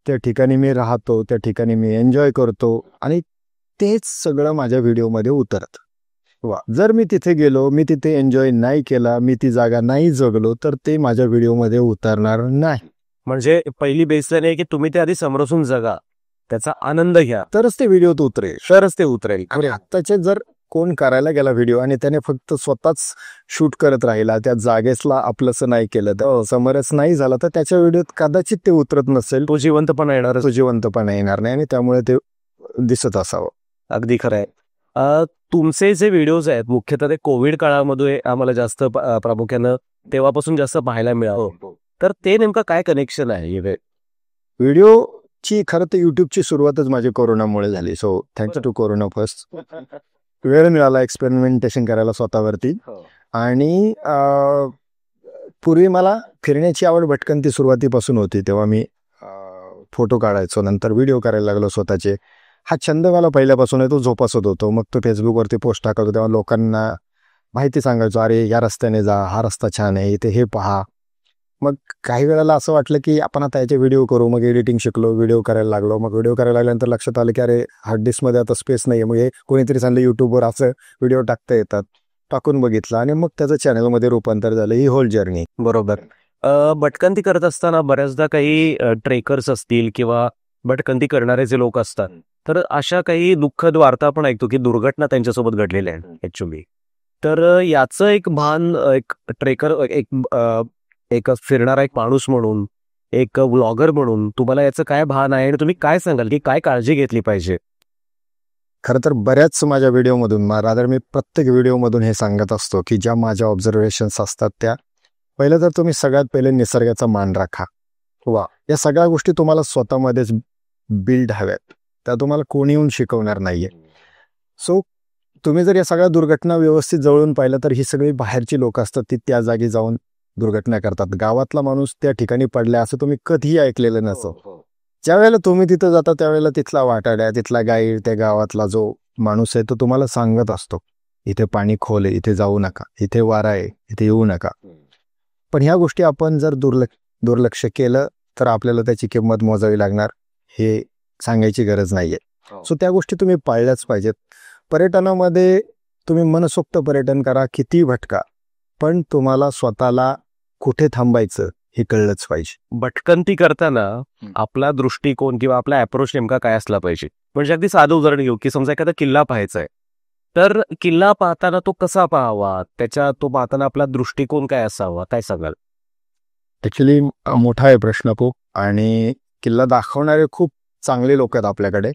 त्या ठिकाणी मी राहतो, त्या ठिकाणी मी एन्जॉय करतो आणि तेच सगळं माझ्या व्हिडिओमध्ये उतरतं. जर मी तिथे गेलो, मी तिथे एन्जॉय नाही केला, मी ती जागा नाही जगलो, तर ते माझ्या व्हिडिओमध्ये उतरणार नाही. म्हणजे पहिली बेसलाईन आहे की तुम्ही ते आधी समरसून जगा, त्याचा आनंद घ्या, तरच ते व्हिडिओत उतरेल. तरच ते उतरेल. आणि आत्ताचे जर कोण करायला गेला व्हिडिओ आणि त्याने फक्त स्वतःच शूट करत राहिला, त्या जागेसला आपलंसं नाही केलं, तर समरस नाही झाला, तर त्याच्या व्हिडिओत कदाचित ते उतरत नसेल, तो जिवंतपणा येणार नाही आणि त्यामुळे ते दिसत असावं. अगदी खरं आहे. तुमचे जे व्हिडिओज आहेत मुख्यतः ते कोविड काळामध्ये आम्हाला जास्त प्रामुख्यानं तेव्हापासून जास्त पाहायला मिळालं. तर ते नेमकं काय कनेक्शन आहे? व्हिडिओची खरं तर युट्यूबची सुरुवातच माझी कोरोनामुळे झाली. So thanks to corona first. वेळ मिळाला एक्सपेरिमेंटेशन करायला स्वतःवरती. आणि पूर्वी मला फिरण्याची आवड भटकंती सुरुवातीपासून होती, तेव्हा मी फोटो काढायचो, नंतर व्हिडिओ करायला लागलो स्वतःचे. हा छंद मला पहिल्यापासून आहे, तो जोपासत होतो. मग तो फेसबुकवरती पोस्ट टाकायचो, तेव्हा लोकांना माहिती सांगायचो, अरे या रस्त्याने जा, हा रस्ता छान आहे, इथे हे पहा. मग काही वेळेला असं वाटलं की आपण आता याचे व्हिडिओ करू. मग एडिटिंग शिकलो, व्हिडिओ करायला लागलो. मग व्हिडिओ करायला लागल्यानंतर लक्षात आलं की अरे हार्ड डिस्कमध्ये आता स्पेस नाही आहे. मग हे कोणीतरी सांगलं युट्यूबवर असं व्हिडिओ टाकता येतात, टाकून बघितलं आणि मग त्याचं चॅनलमध्ये रूपांतर झालं. ही होल जर्नी. बरोबर. भटकंती करत असताना बऱ्याचदा काही ट्रेकर्स असतील किंवा भटकंती करणारे जे लोक असतात, तर अशा काही दुःखद वार्ता पण ऐकतो की दुर्घटना त्यांच्यासोबत घडलेल्या आहेत ऍक्च्युली. तर याचं एक भान एक ट्रेकर, एक फिरणारा एक माणूस म्हणून, एक व्लॉगर म्हणून तुम्हाला याचं काय भान आहे आणि तुम्ही काय सांगाल की काय काळजी घेतली पाहिजे? खरं तर बऱ्याच माझ्या व्हिडिओमधून, रादर मी प्रत्येक व्हिडिओमधून हे सांगत असतो की ज्या माझ्या ऑब्झर्वेशन्स असतात त्या, पहिलं तर तुम्ही सगळ्यात पहिले निसर्गाचा मान राखा. या सगळ्या गोष्टी तुम्हाला स्वतःमध्येच बिल्ड हव्यात, त्या तुम्हाला कोणी येऊन शिकवणार नाहीये. सो तुम्ही जर या सगळ्या दुर्घटना व्यवस्थित जवळून पाहिलं तर ही सगळी बाहेरची लोक असतात, ती त्या जागी जाऊन दुर्घटना करतात. गावातला माणूस त्या ठिकाणी पडला असं तुम्ही कधीही ऐकलेलं नसो. ज्या वेळेला तुम्ही तिथं जाता त्यावेळेला तिथला वाटाड्या, तिथला गाईड, त्या गावातला जो माणूस आहे तो तुम्हाला सांगत असतो, इथे पाणी खोल आहे, इथे जाऊ नका, इथे वारा आहे, इथे येऊ नका. पण ह्या गोष्टी आपण जर दुर्लक्ष केलं तर आपल्याला त्याची किंमत मोजावी लागणार, हे सांगायची गरज नाहीये. सो त्या गोष्टी तुम्ही पाळल्याच पाहिजेत. पर्यटनामध्ये तुम्ही मनसोक्त पर्यटन करा, किती भटका, पण तुम्हाला स्वतःला कुठे थांबायचं हे कळलंच पाहिजे. भटकंती करताना आपला दृष्टिकोन किंवा आपला अप्रोच नेमका काय असला पाहिजे? म्हणजे अगदी साधं उदाहरण घेऊ की समजा एखादा किल्ला पाहायचा आहे, तर किल्ला पाहताना तो कसा पाहावा, तो पाहताना आपला दृष्टिकोन काय असावा, काय सांगाल? ऍक्च्युली मोठा आहे प्रश्न खूप, आणि किल्ला दाखवणारे खूप चांगले लोक आहेत आपल्याकडे.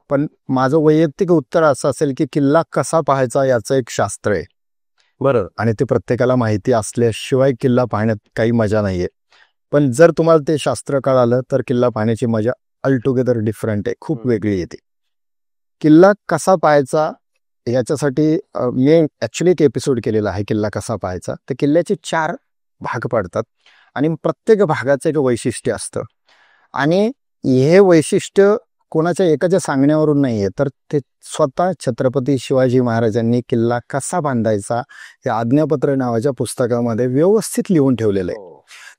पण माझं वैयक्तिक उत्तर असं असेल की किल्ला कसा पाहायचा याचं एक शास्त्र आहे. बरं. आणि ते प्रत्येकाला माहिती असल्याशिवाय किल्ला पाहण्यात काही मजा नाहीये. पण जर तुम्हाला ते शास्त्र कळालं तर किल्ला पाहण्याची मजा ऑलटुगेदर डिफरंट आहे, खूप वेगळी येते. किल्ला कसा पाहायचा याच्यासाठी मी ऍक्च्युली एक एपिसोड केलेला आहे किल्ला कसा पाहायचा. तर किल्ल्याचे 4 भाग पडतात आणि प्रत्येक भागाचं एक वैशिष्ट्य असतं आणि हे वैशिष्ट्य कोणाच्या एकाच्या सांगण्यावरून नाहीये, तर ते स्वतः छत्रपती शिवाजी महाराजांनी किल्ला कसा बांधायचा हे आज्ञापत्र नावाच्या पुस्तकामध्ये व्यवस्थित लिहून ठेवलेलं आहे.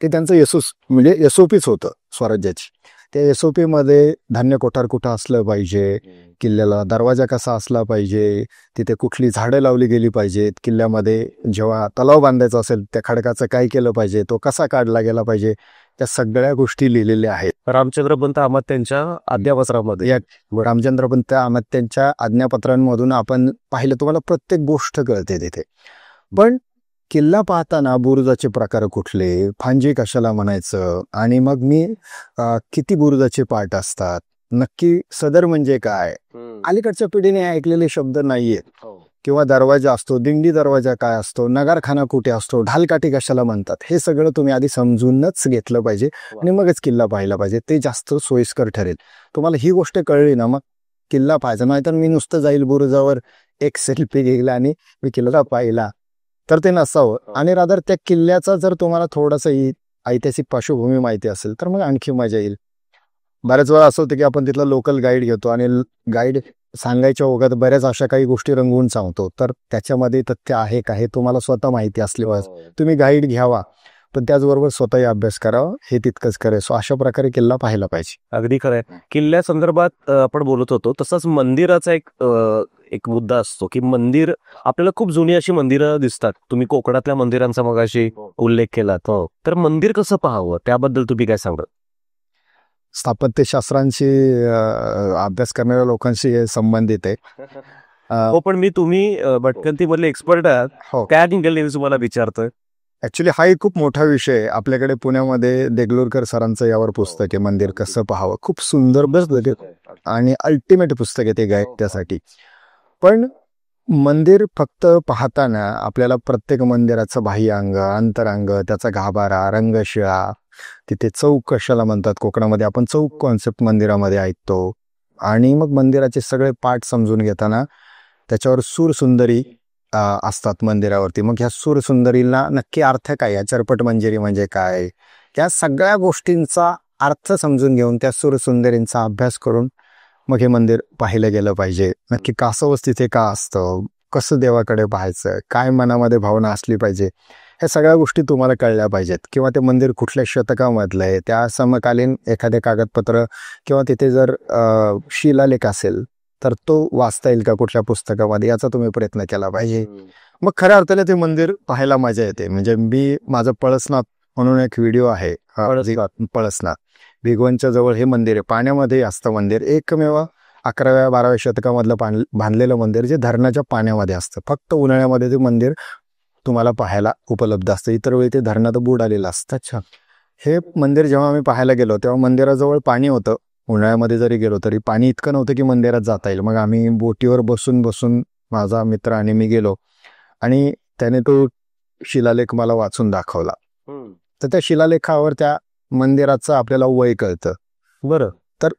ते त्यांचं म्हणजे एसओपीच होतं स्वराज्याची. त्या एसओपी मध्ये धान्य कोठार कुठं असलं पाहिजे, किल्ल्याला दरवाजा कसा असला पाहिजे, तिथे कुठली झाडं लावली गेली पाहिजेत, किल्ल्यामध्ये जेव्हा तलाव बांधायचा असेल त्या खडकाचं काय केलं पाहिजे, तो कसा काढला गेला पाहिजे, त्या सगळ्या गोष्टी लिहिलेल्या आहेत. रामचंद्रपंत अमात्यांच्या आज्ञापत्रामध्ये या रामचंद्रपंत अमात्यांच्या आज्ञापत्रांमधून आपण पाहिलं, तुम्हाला प्रत्येक गोष्ट कळते तिथे. पण किल्ला पाहताना बुरुजाचे प्रकार कुठले, फांजी कशाला म्हणायचं, आणि मग मी किती बुरुजाचे पार्ट असतात, नक्की सदर म्हणजे काय, अलीकडच्या पिढीने ऐकलेले शब्द नाहीयेत. किंवा दरवाजा असतो, दिंडी दरवाजा काय असतो, नगारखाना कुठे असतो, ढालकाठी कशाला म्हणतात, हे सगळं तुम्ही आधी समजूनच घेतलं पाहिजे आणि मगच किल्ला पाहायला पाहिजे. ते जास्त सोयीस्कर ठरेल. तुम्हाला ही गोष्ट कळली ना, मग किल्ला पाहायचा. नाहीतर मी नुसतं जाईल बुरुजावर एक सेल्फी घेतला आणि मी किल्ला पाहिला, तर ते नसावं. आणि रादर त्या किल्ल्याचा जर तुम्हाला थोडासा ऐतिहासिक पार्श्वभूमी माहिती असेल तर मग आणखी मजा येईल. बऱ्याच वेळा असं होतं की आपण तिथला लोकल गाईड घेतो आणि गाईड सांगायच्या ओघात बऱ्याच अशा काही गोष्टी रंगवून सांगतो, तर त्याच्यामध्ये तथ्य आहे का हे तुम्हाला स्वतः माहिती असल्यावर तुम्ही गाईड घ्यावा, पण त्याचबरोबर स्वतःही अभ्यास करावा, हे तितकंच करायचं. अशा प्रकारे किल्ला पाहायला पाहिजे. अगदी खरंय. किल्ल्या संदर्भात आपण बोलत होतो, तसंच मंदिराचा एक मुद्दा असतो की मंदिर आपल्याला खूप जुनी अशी मंदिरं दिसतात. तुम्ही कोकणातल्या मंदिरांचा मगाशी उल्लेख केला, तर मंदिर कसं पाहावं त्याबद्दल तुम्ही काय सांगा? स्थापत्यशास्त्रांशी अभ्यास करणाऱ्या लोकांशी हे संबंधित आहे. हो, पण तुम्ही भटकंतीमधले एक्सपर्ट आहात, काय अँगल तुम्हाला विचारतोय. ऍक्च्युली हाही खूप मोठा विषय आहे. आपल्याकडे पुण्यामध्ये देगलूरकर सरांचं यावर पुस्तक आहे, मंदिर कसं पाहावं. खूप सुंदर पुस्तक आहे आणि अल्टिमेट पुस्तक आहे ते गाईड त्यासाठी. पण मंदिर फक्त पाहताना आपल्याला प्रत्येक मंदिराचं बाह्य अंग, अंतरांग, त्याचा गाभारा, रंगशिळा, तिथे चौक कशाला म्हणतात कोकणामध्ये, आपण चौक कॉन्सेप्ट मंदिरामध्ये ऐकतो. आणि मग मंदिराचे सगळे पाठ समजून घेताना त्याच्यावर सूरसुंदरी असतात मंदिरावरती. मग ह्या सूरसुंदरीला नक्की अर्थ काय, या चरपट मंजिरी म्हणजे काय, या सगळ्या गोष्टींचा अर्थ समजून घेऊन त्या सूरसुंदरींचा अभ्यास करून मग हे मंदिर पाहिलं गेलं पाहिजे. नक्की कासवच तिथे का असतं, कसं देवाकडे पाहायचं, काय मनामध्ये भावना असली पाहिजे, ह्या सगळ्या गोष्टी तुम्हाला कळल्या पाहिजेत. किंवा ते मंदिर कुठल्या शतकामधलं आहे, त्या समकालीन एखादे कागदपत्र किंवा तिथे जर शिलालेख असेल तर तो वाचता येईल का कुठल्या पुस्तकामध्ये, याचा तुम्ही प्रयत्न केला पाहिजे. मग खऱ्या अर्थाने ते मंदिर पाहायला मजा येते. म्हणजे माझं पळसनाथ म्हणून एक व्हिडिओ आहे, पळसनाथ भिगवणच्या जवळ हे मंदिर आहे, पाण्यामध्ये असतं मंदिर. एकमेव 11व्या-12व्या शतकामधलं बांधलेलं मंदिर जे धरणाच्या पाण्यामध्ये असतं. फक्त उन्हाळ्यामध्ये ते मंदिर तुम्हाला पाहायला उपलब्ध असतं, इतर वेळी ते धरणात बुडालेलं असतं. अच्छा, हे मंदिर जेव्हा आम्ही पाहायला गेलो तेव्हा मंदिराजवळ पाणी होतं. उन्हाळ्यामध्ये जरी गेलो तरी पाणी इतकं नव्हतं की मंदिरात जाता येईल. मग आम्ही बोटीवर बसून माझा मित्र आणि मी गेलो आणि त्याने तो शिलालेख मला वाचून दाखवला. तर त्या शिलालेखावर त्या मंदिराचं आपल्याला वय कळतं. बरं, तर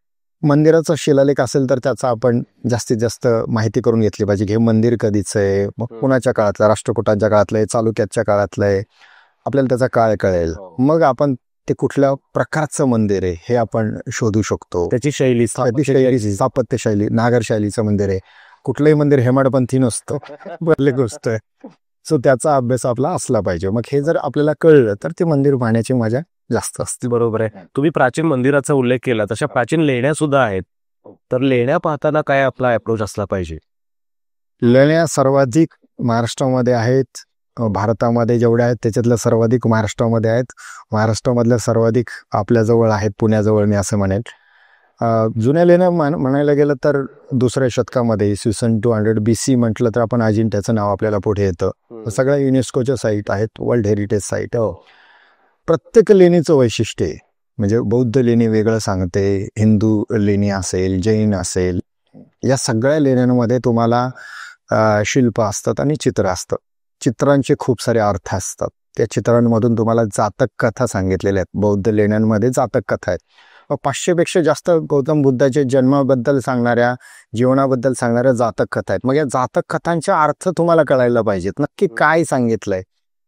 मंदिराचा शिलालेख असेल तर त्याचा आपण जास्तीत जास्त माहिती करून घेतली पाहिजे. हे मंदिर कधीचं आहे, मग कुणाच्या काळातलं, राष्ट्रकूटांच्या काळातलं आहे, चालुक्याच्या काळातलं आहे, आपल्याला त्याचा काळ कळेल. मग आपण ते कुठल्या प्रकारचं मंदिर आहे हे आपण शोधू शकतो. त्याची शैली, स्थापत्य शैली, नागर शैलीचं मंदिर आहे. कुठलंही मंदिर हेमाडपंथी नसतं, बदली गोष्ट आहे. सो त्याचा अभ्यास आपला असला पाहिजे. मग हे जर आपल्याला कळलं तर ते मंदिर पाहण्याची मजा जास्त असते. बरोबर आहे. तुम्ही प्राचीन मंदिराचा उल्लेख केला, तशा प्राचीन लेण्या सुद्धा आहेत. तर लेण्या पाहताना काय आपला अप्रोच असला पाहिजे? लेण्या सर्वाधिक महाराष्ट्रामध्ये आहेत. भारतामध्ये जेवढ्या आहेत त्याच्यातल्या सर्वाधिक महाराष्ट्रामध्ये आहेत. महाराष्ट्रामधल्या सर्वाधिक आपल्याजवळ आहेत, पुण्याजवळ मी असं म्हणेल. जुन्या लेण्या म्हणायला गेलं तर 2ऱ्या शतकामध्ये इसवी 200 BC म्हटलं तर आपण अजिंठ्याचं नाव आपल्याला पुढे येतं. सगळ्या युनेस्कोच्या साईट आहेत, वर्ल्ड हेरिटेज साईट. प्रत्येक लेणीचं वैशिष्ट्य आहे. म्हणजे बौद्ध लेणी वेगळं सांगते, हिंदू लेणी असेल, जैन असेल, या सगळ्या लेण्यांमध्ये तुम्हाला शिल्प असतात आणि चित्र असतं. चित्रांचे खूप सारे अर्थ असतात. त्या चित्रांमधून तुम्हाला जातक कथा सांगितलेल्या आहेत. बौद्ध लेण्यांमध्ये जातक कथा आहेत. मग 500पेक्षा जास्त गौतम बुद्धाच्या जन्माबद्दल सांगणाऱ्या, जीवनाबद्दल सांगणाऱ्या जातक कथा आहेत. मग या जातक कथांचा अर्थ तुम्हाला कळायला पाहिजेत, नक्की काय सांगितलंय.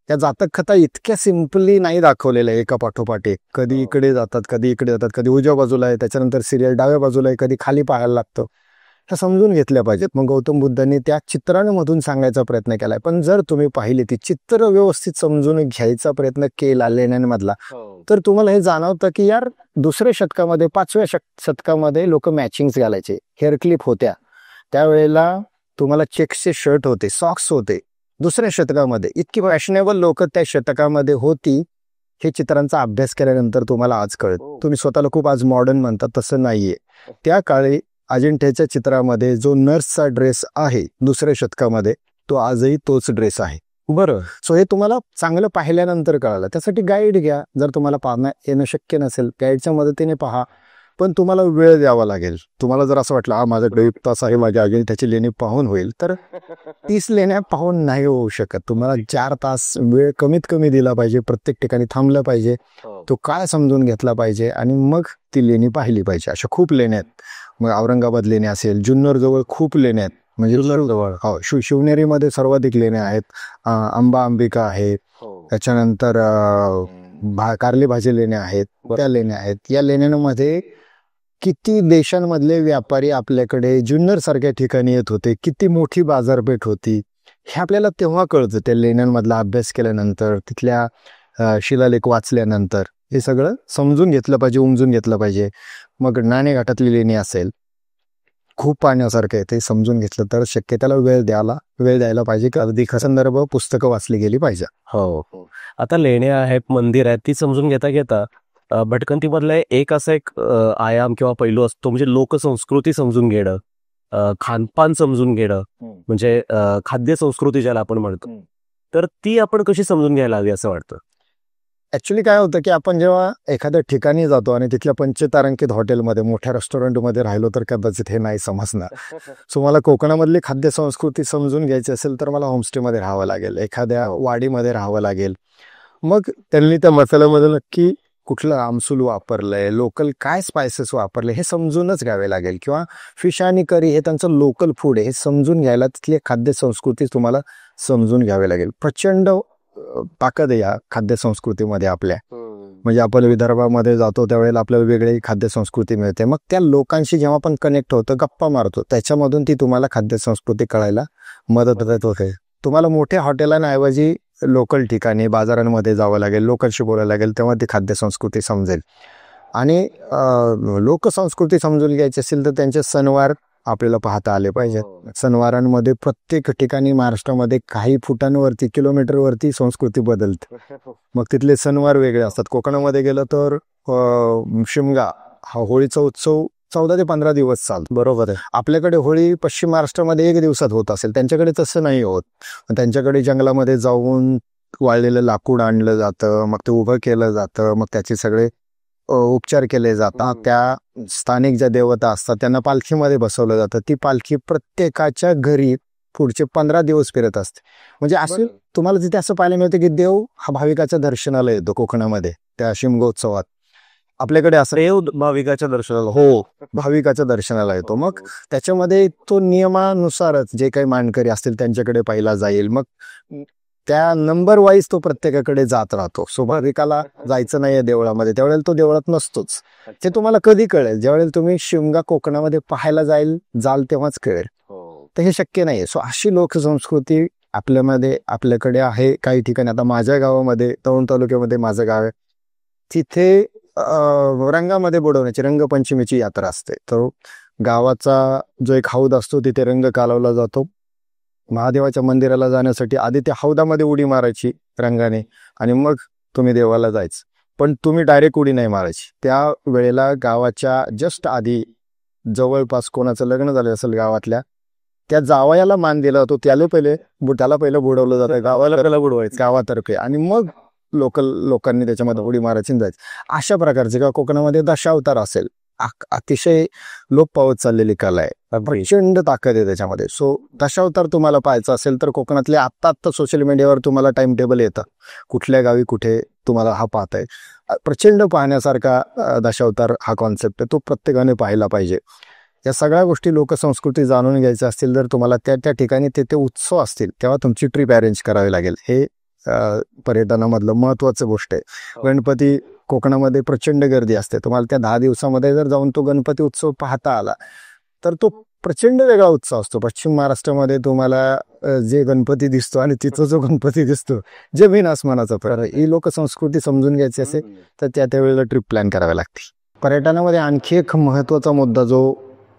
या जातक कथा इतक्या सिम्पली नाही दाखवलेल्या एका पाठोपाठ एक. कधी इकडे जातात, कधी इकडे जातात, कधी उजव्या बाजूला आहे, त्याच्यानंतर सिरियल डाव्या बाजूला आहे, कधी खाली पाहायला लागतं. ह्या समजून घेतल्या पाहिजेत. मग गौतम बुद्धांनी त्या चित्रांमधून सांगायचा प्रयत्न केलाय. पण जर तुम्ही पाहिली ती चित्र व्यवस्थित समजून घ्यायचा प्रयत्न केला लेण्यांमधला, तर तुम्हाला हे जाणवतं की यार 2ऱ्या शतकामध्ये 5व्या शतकामध्ये लोक मॅचिंग्स घालायचे, हेअर क्लिप होत्या, त्यावेळेला तुम्हाला चेक्सचे शर्ट होते, सॉक्स होते. 2ऱ्या शतकामध्ये इतकी फॅशनेबल लोक त्या शतकामध्ये होती. हे चित्रांचा अभ्यास केल्यानंतर तुम्हाला आज कळत. तुम्ही स्वतःला खूप आज मॉडर्न म्हणतात, तसं नाहीये. त्या काळी अजिंठ्याच्या चित्रामध्ये जो नर्सचा ड्रेस आहे 2ऱ्या शतकामध्ये, तो आजही तोच ड्रेस आहे. बरं. सो हे तुम्हाला चांगलं पाहिल्यानंतर कळालं. त्यासाठी गाईड घ्या. जर तुम्हाला पाहणं येणं शक्य नसेल, गाईडच्या मदतीने पहा. पण तुम्हाला वेळ द्यावा लागेल. तुम्हाला जर असं वाटलं माझ्याकडे 1 तास आहे, माझ्या अजिंठ्याची लेणी पाहून होईल, तर 30 लेण्या पाहून नाही होऊ शकत. तुम्हाला 4 तास वेळ कमीत कमी दिला पाहिजे. प्रत्येक ठिकाणी थांबलं पाहिजे, तो काळ समजून घेतला पाहिजे आणि मग ती लेणी पाहिली पाहिजे. अशा खूप लेण्या आहेत. मग औरंगाबाद लेणी असेल, जुन्नर जवळ खूप लेण्या आहेत. म्हणजे जवळ हो, शिवनेरीमध्ये सर्वाधिक लेण्या आहेत. अंबा अंबिका आहेत, त्याच्यानंतर कार्ली भाजी लेण्या आहेत, त्या लेण्या आहेत. या लेण्यांमध्ये किती देशांमधले व्यापारी आपल्याकडे जुन्नर सारख्या ठिकाणी येत होते, किती मोठी बाजारपेठ होती, हे आपल्याला तेव्हा कळतं. त्या लेण्यांमधला अभ्यास केल्यानंतर, तिथल्या शिलालेख वाचल्यानंतर हे सगळं समजून घेतलं पाहिजे, उमजून घेतलं पाहिजे. मग नाणेघाटातली लेणी असेल, खूप पाहण्यासारखं आहे, ते समजून घेतलं तर शक्य त्याला वेळ द्यायला पाहिजे. की अगदी संदर्भ पुस्तकं वाचली गेली पाहिजे. हो. आता लेण्या आहेत, मंदिर आहेत, ती समजून घेता भटकंतीमधला एक असा एक आयाम किंवा पैलू असतो, म्हणजे लोकसंस्कृती समजून घेणं, खानपान समजून घेणं, म्हणजे खाद्य संस्कृती ज्याला आपण म्हणतो. तर ती आपण कशी समजून घ्यायला हवी असं वाटतं? ऍक्च्युली काय होतं की आपण जेव्हा एखाद्या ठिकाणी जातो आणि तिथल्या पंचतारांकित हॉटेलमध्ये, मोठ्या रेस्टॉरंटमध्ये राहिलो तर कदाचित हे नाही समजणार. सो मला कोकणामधली खाद्य संस्कृती समजून घ्यायची असेल तर मला होमस्टेमध्ये राहावं लागेल, एखाद्या वाडीमध्ये राहावं लागेल. मग त्यांनी त्या मसाल्यामध्ये नक्की कुठलं आमसूल वापरलंय, लोकल काय स्पायसेस वापरले, हे समजूनच घ्यावे लागेल. किंवा फिश आणि करी हे त्यांचं लोकल फूड आहे, हे समजून घ्यायला तिथली खाद्य संस्कृती तुम्हाला समजून घ्यावी लागेल. प्रचंड ताकद आहे या खाद्य संस्कृतीमध्ये आपल्या. म्हणजे आपण विदर्भामध्ये जातो त्यावेळेला आपल्याला वेगळी खाद्य संस्कृती मिळते. मग त्या लोकांशी जेव्हा आपण कनेक्ट होतो, गप्पा मारतो, त्याच्यामधून ती तुम्हाला खाद्य संस्कृती कळायला मदत होते. तुम्हाला मोठ्या हॉटेलांऐवजी लोकल ठिकाणी, बाजारांमध्ये जावं लागेल, लोकांशी बोलायला लागेल, तेव्हा ती खाद्य संस्कृती समजेल. आणि लोकसंस्कृती समजून घ्यायची असेल तर त्यांचे सणवार आपल्याला पाहता आले पाहिजेत. सणवारांमध्ये प्रत्येक ठिकाणी महाराष्ट्रामध्ये काही फुटांवरती, किलोमीटरवरती संस्कृती बदलते. मग तिथले सणवार वेगळे असतात. कोकणामध्ये गेलं तर शिमगा हा होळीचा उत्सव 14 ते 15 दिवस चालतो. बरोबर आहे. आपल्याकडे होळी पश्चिम महाराष्ट्रामध्ये 1 दिवसात होत असेल, त्यांच्याकडे तसं नाही होत. त्यांच्याकडे जंगलामध्ये जाऊन वाळलेलं लाकूड आणलं जातं, मग ते उभं केलं जातं, मग त्याचे सगळे उपचार केले जातात. त्या स्थानिक ज्या देवता असतात त्यांना पालखीमध्ये बसवलं जातं. ती पालखी प्रत्येकाच्या घरी पुढचे 15 दिवस फिरत असते. म्हणजे असं तुम्हाला तिथे असं पाहायला मिळतं की देव हा भाविकाच्या दर्शनाला येतो कोकणामध्ये त्या शिमगोत्सवात. आपल्याकडे असं देव भाविकाच्या दर्शनाला, हो, भाविकाच्या दर्शनाला येतो. मग त्याच्यामध्ये तो नियमानुसारच जे काही मानकरी असतील त्यांच्याकडे पहिला जाईल. मग त्या नंबर वाईज तो प्रत्येकाकडे जात राहतो. सो भाविकाला जायचं नाहीये देवळामध्ये, त्यावेळेला तो देवळात नसतोच. ते तुम्हाला कधी कळेल? ज्यावेळेला तुम्ही शिमगा कोकणामध्ये पाहायला जाल तेव्हाच कळेल. तर हे शक्य नाहीये. सो अशी लोकसंस्कृती आपल्याकडे आहे. काही ठिकाणी, आता माझ्या गावामध्ये, दौंड तालुक्यामध्ये माझं गाव आहे, तिथे रंगामध्ये बुडवण्याची, रंगपंचमीची यात्रा असते. तर गावाचा जो एक हौद असतो तिथे रंग कालवला जातो. महादेवाच्या मंदिराला जाण्यासाठी आधी त्या हौदामध्ये उडी मारायची रंगाने आणि मग तुम्ही देवाला जायचं. पण तुम्ही डायरेक्ट उडी नाही मारायची. त्या वेळेला गावाच्या जस्ट आधी जवळपास कोणाचं लग्न झालं असेल गावातल्या, त्या जावयाला मान दिला जातो. त्याला पहिलं बुडवलं जातं, गावाला बुडवायचं गावातर्फे, आणि मग लोकांनी त्याच्यामध्ये उडी मारायची जायचं. अशा प्रकारचे. किंवा कोकणामध्ये दशावतार असेल अतिशय लोप पावत चाललेली कला आहे. प्रचंड ताकद आहे त्याच्यामध्ये. सो दशावतार तुम्हाला पाहायचं असेल तर कोकणातले आत्ता सोशल मीडियावर तुम्हाला टाइम टेबल येतं, कुठल्या गावी कुठे तुम्हाला हा पाहताय. प्रचंड पाहण्यासारखा दशावतार हा कॉन्सेप्ट आहे, तो प्रत्येकाने पाहायला पाहिजे. या सगळ्या गोष्टी लोकसंस्कृती जाणून घ्यायच्या असतील तर तुम्हाला त्या ठिकाणी ते उत्सव असतील तेव्हा तुमची ट्रिप अरेंज करावी लागेल. हे पर्यटनामधलं महत्वाचं गोष्ट आहे. गणपती कोकणामध्ये प्रचंड गर्दी असते. तुम्हाला त्या 10 दिवसामध्ये जर जाऊन तो गणपती उत्सव पाहता आला तर तो प्रचंड वेगळा उत्सव असतो. पश्चिम महाराष्ट्रामध्ये तुम्हाला जे गणपती दिसतो आणि तिथं जो गणपती दिसतो, जमीन आसमानाचा फरक. ही लोकसंस्कृती समजून घ्यायची असेल तर त्या वेळेला ट्रिप प्लॅन करावी लागते. पर्यटनामध्ये आणखी एक महत्त्वाचा मुद्दा जो